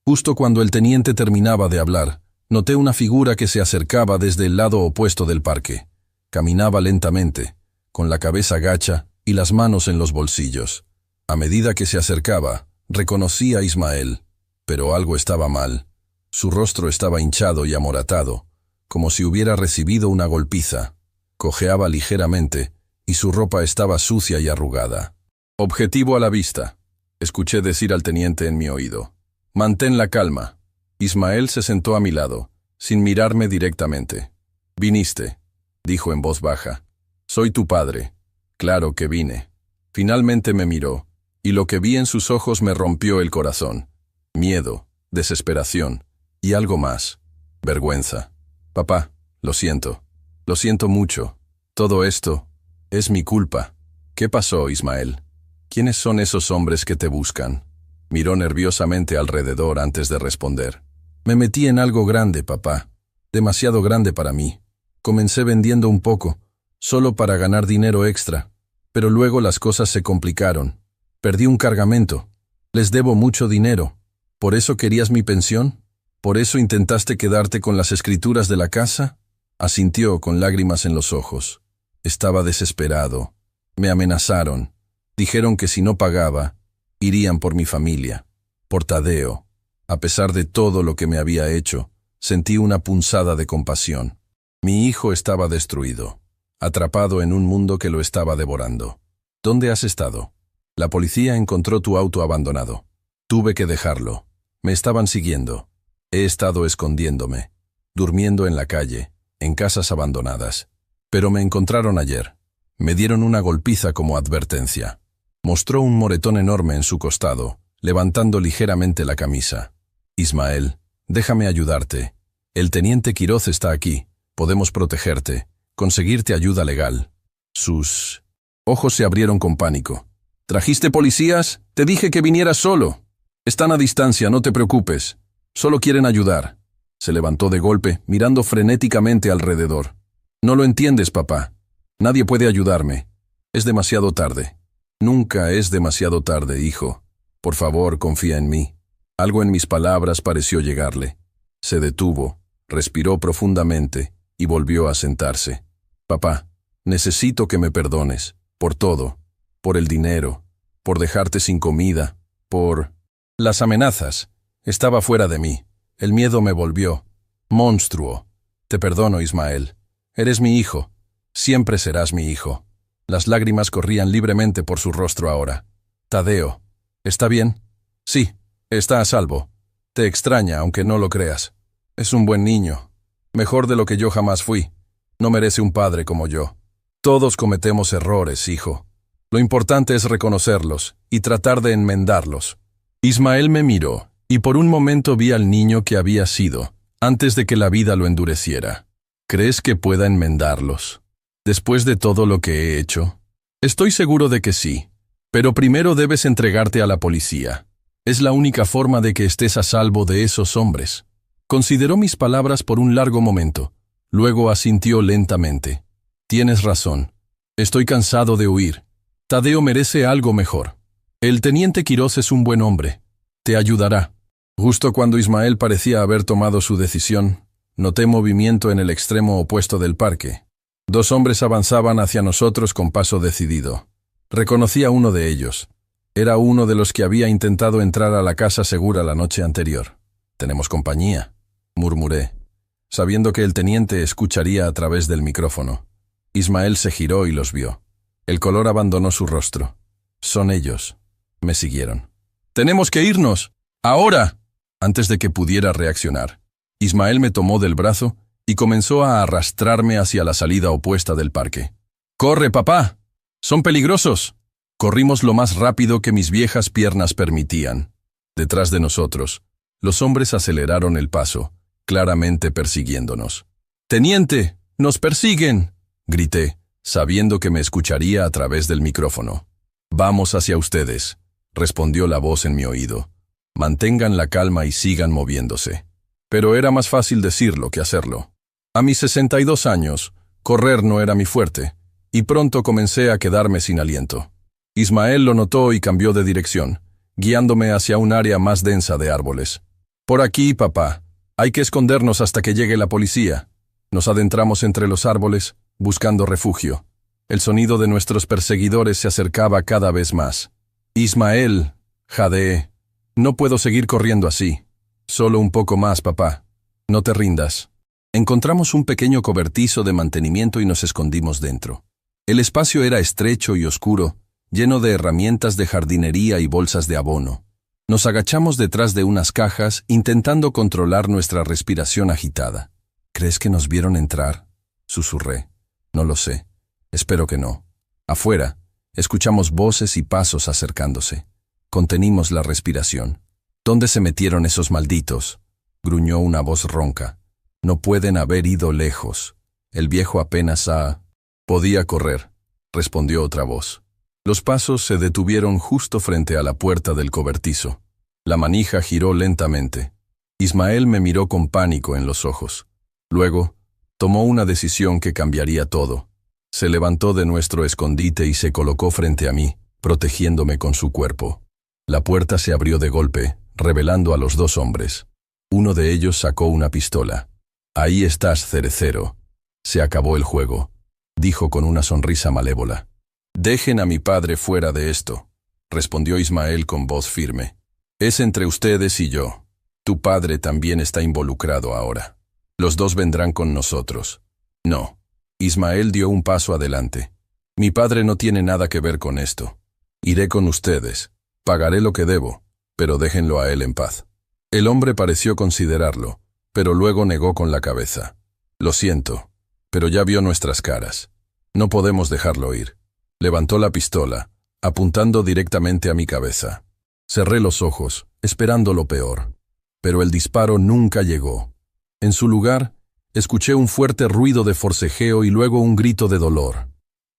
Justo cuando el teniente terminaba de hablar, noté una figura que se acercaba desde el lado opuesto del parque. Caminaba lentamente, con la cabeza gacha y las manos en los bolsillos. A medida que se acercaba, reconocí a Ismael. Pero algo estaba mal. Su rostro estaba hinchado y amoratado, como si hubiera recibido una golpiza. Cojeaba ligeramente, y su ropa estaba sucia y arrugada. «Objetivo a la vista», escuché decir al teniente en mi oído. «Mantén la calma». Ismael se sentó a mi lado, sin mirarme directamente. «Viniste», dijo en voz baja. «Soy tu padre». «Claro que vine». Finalmente me miró, y lo que vi en sus ojos me rompió el corazón. Miedo, desesperación y algo más. Vergüenza. «Papá, lo siento. Lo siento mucho. Todo esto es mi culpa». «¿Qué pasó, Ismael? ¿Quiénes son esos hombres que te buscan?» Miró nerviosamente alrededor antes de responder. «Me metí en algo grande, papá. Demasiado grande para mí. Comencé vendiendo un poco, solo para ganar dinero extra. Pero luego las cosas se complicaron. Perdí un cargamento. Les debo mucho dinero. ¿Por eso querías mi pensión? ¿Por eso intentaste quedarte con las escrituras de la casa?» Asintió con lágrimas en los ojos. Estaba desesperado. Me amenazaron. Dijeron que si no pagaba, irían por mi familia, por Tadeo. A pesar de todo lo que me había hecho, sentí una punzada de compasión. Mi hijo estaba destruido, atrapado en un mundo que lo estaba devorando. «¿Dónde has estado?» La policía encontró tu auto abandonado. Tuve que dejarlo. Me estaban siguiendo. He estado escondiéndome, durmiendo en la calle, en casas abandonadas. Pero me encontraron ayer. Me dieron una golpiza como advertencia. Mostró un moretón enorme en su costado, levantando ligeramente la camisa. Ismael, déjame ayudarte. El teniente Quiroz está aquí. Podemos protegerte, conseguirte ayuda legal. Sus ojos se abrieron con pánico. ¿Trajiste policías? Te dije que vinieras solo. Están a distancia, no te preocupes. Solo quieren ayudar. Se levantó de golpe, mirando frenéticamente alrededor. No lo entiendes, papá. Nadie puede ayudarme. Es demasiado tarde. Nunca es demasiado tarde, hijo. Por favor, confía en mí. Algo en mis palabras pareció llegarle. Se detuvo, respiró profundamente y volvió a sentarse. Papá, necesito que me perdones. Por todo. Por el dinero. Por dejarte sin comida. Por las amenazas. Estaba fuera de mí. El miedo me volvió. Monstruo. Te perdono, Ismael. Eres mi hijo. Siempre serás mi hijo. Las lágrimas corrían libremente por su rostro ahora. Tadeo. ¿Está bien? Sí, está a salvo. Te extraña, aunque no lo creas. Es un buen niño. Mejor de lo que yo jamás fui. No merece un padre como yo. Todos cometemos errores, hijo. Lo importante es reconocerlos y tratar de enmendarlos. Ismael me miró, y por un momento vi al niño que había sido, antes de que la vida lo endureciera. ¿Crees que pueda enmendarlos? Después de todo lo que he hecho. Estoy seguro de que sí. Pero primero debes entregarte a la policía. Es la única forma de que estés a salvo de esos hombres. Consideró mis palabras por un largo momento. Luego asintió lentamente. Tienes razón. Estoy cansado de huir. Tadeo merece algo mejor. El teniente Quiroz es un buen hombre. Te ayudará. Justo cuando Ismael parecía haber tomado su decisión, noté movimiento en el extremo opuesto del parque. 2 hombres avanzaban hacia nosotros con paso decidido. Reconocí a uno de ellos. Era uno de los que había intentado entrar a la casa segura la noche anterior. «Tenemos compañía», murmuré, sabiendo que el teniente escucharía a través del micrófono. Ismael se giró y los vio. El color abandonó su rostro. «Son ellos». Me siguieron. «¡Tenemos que irnos! ¡Ahora!» Antes de que pudiera reaccionar, Ismael me tomó del brazo y comenzó a arrastrarme hacia la salida opuesta del parque. «¡Corre, papá! ¡Son peligrosos!» Corrimos lo más rápido que mis viejas piernas permitían. Detrás de nosotros, los hombres aceleraron el paso, claramente persiguiéndonos. «¡Teniente! ¡Nos persiguen!», grité, sabiendo que me escucharía a través del micrófono. «Vamos hacia ustedes», respondió la voz en mi oído. «Mantengan la calma y sigan moviéndose». Pero era más fácil decirlo que hacerlo. A mis 62 años, correr no era mi fuerte, y pronto comencé a quedarme sin aliento. Ismael lo notó y cambió de dirección, guiándome hacia un área más densa de árboles. «Por aquí, papá. Hay que escondernos hasta que llegue la policía». Nos adentramos entre los árboles, buscando refugio. El sonido de nuestros perseguidores se acercaba cada vez más. «Ismael», jadeé, «no puedo seguir corriendo así. Solo un poco más, papá. No te rindas». Encontramos un pequeño cobertizo de mantenimiento y nos escondimos dentro. El espacio era estrecho y oscuro, lleno de herramientas de jardinería y bolsas de abono. Nos agachamos detrás de unas cajas, intentando controlar nuestra respiración agitada. «¿Crees que nos vieron entrar?», susurré. «No lo sé. Espero que no». Afuera, escuchamos voces y pasos acercándose. Contenimos la respiración. «¿Dónde se metieron esos malditos?», gruñó una voz ronca. «No pueden haber ido lejos. El viejo apenas podía correr», respondió otra voz. Los pasos se detuvieron justo frente a la puerta del cobertizo. La manija giró lentamente. Ismael me miró con pánico en los ojos. Luego, tomó una decisión que cambiaría todo. Se levantó de nuestro escondite y se colocó frente a mí, protegiéndome con su cuerpo. La puerta se abrió de golpe, revelando a los 2 hombres. Uno de ellos sacó una pistola. «Ahí estás, cerecero. Se acabó el juego», dijo con una sonrisa malévola. «Dejen a mi padre fuera de esto», respondió Ismael con voz firme. «Es entre ustedes y yo. Tu padre también está involucrado ahora. Los 2 vendrán con nosotros». «No». Ismael dio un paso adelante. «Mi padre no tiene nada que ver con esto. Iré con ustedes. Pagaré lo que debo, pero déjenlo a él en paz. El hombre pareció considerarlo, pero luego negó con la cabeza. Lo siento, pero ya vio nuestras caras. No podemos dejarlo ir. Levantó la pistola, apuntando directamente a mi cabeza. Cerré los ojos, esperando lo peor. Pero el disparo nunca llegó. En su lugar, escuché un fuerte ruido de forcejeo y luego un grito de dolor.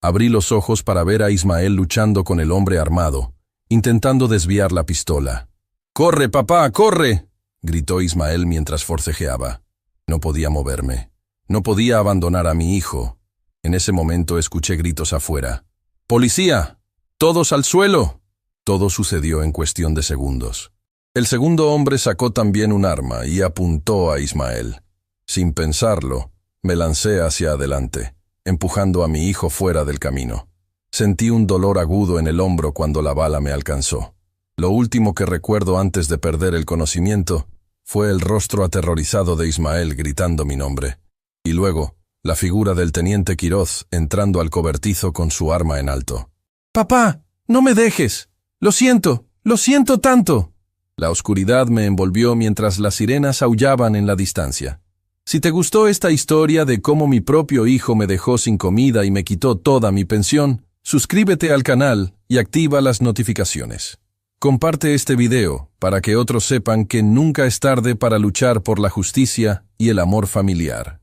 Abrí los ojos para ver a Ismael luchando con el hombre armado, intentando desviar la pistola. «¡Corre, papá, corre!», gritó Ismael mientras forcejeaba. No podía moverme. No podía abandonar a mi hijo. En ese momento escuché gritos afuera. «¡Policía! ¡Todos al suelo!». Todo sucedió en cuestión de segundos. El segundo hombre sacó también un arma y apuntó a Ismael. Sin pensarlo, me lancé hacia adelante, empujando a mi hijo fuera del camino. Sentí un dolor agudo en el hombro cuando la bala me alcanzó. Lo último que recuerdo antes de perder el conocimiento fue el rostro aterrorizado de Ismael gritando mi nombre. Y luego, la figura del teniente Quiroz entrando al cobertizo con su arma en alto. «¡Papá, no me dejes! ¡Lo siento tanto!». La oscuridad me envolvió mientras las sirenas aullaban en la distancia. Si te gustó esta historia de cómo mi propio hijo me dejó sin comida y me quitó toda mi pensión, suscríbete al canal y activa las notificaciones. Comparte este video para que otros sepan que nunca es tarde para luchar por la justicia y el amor familiar.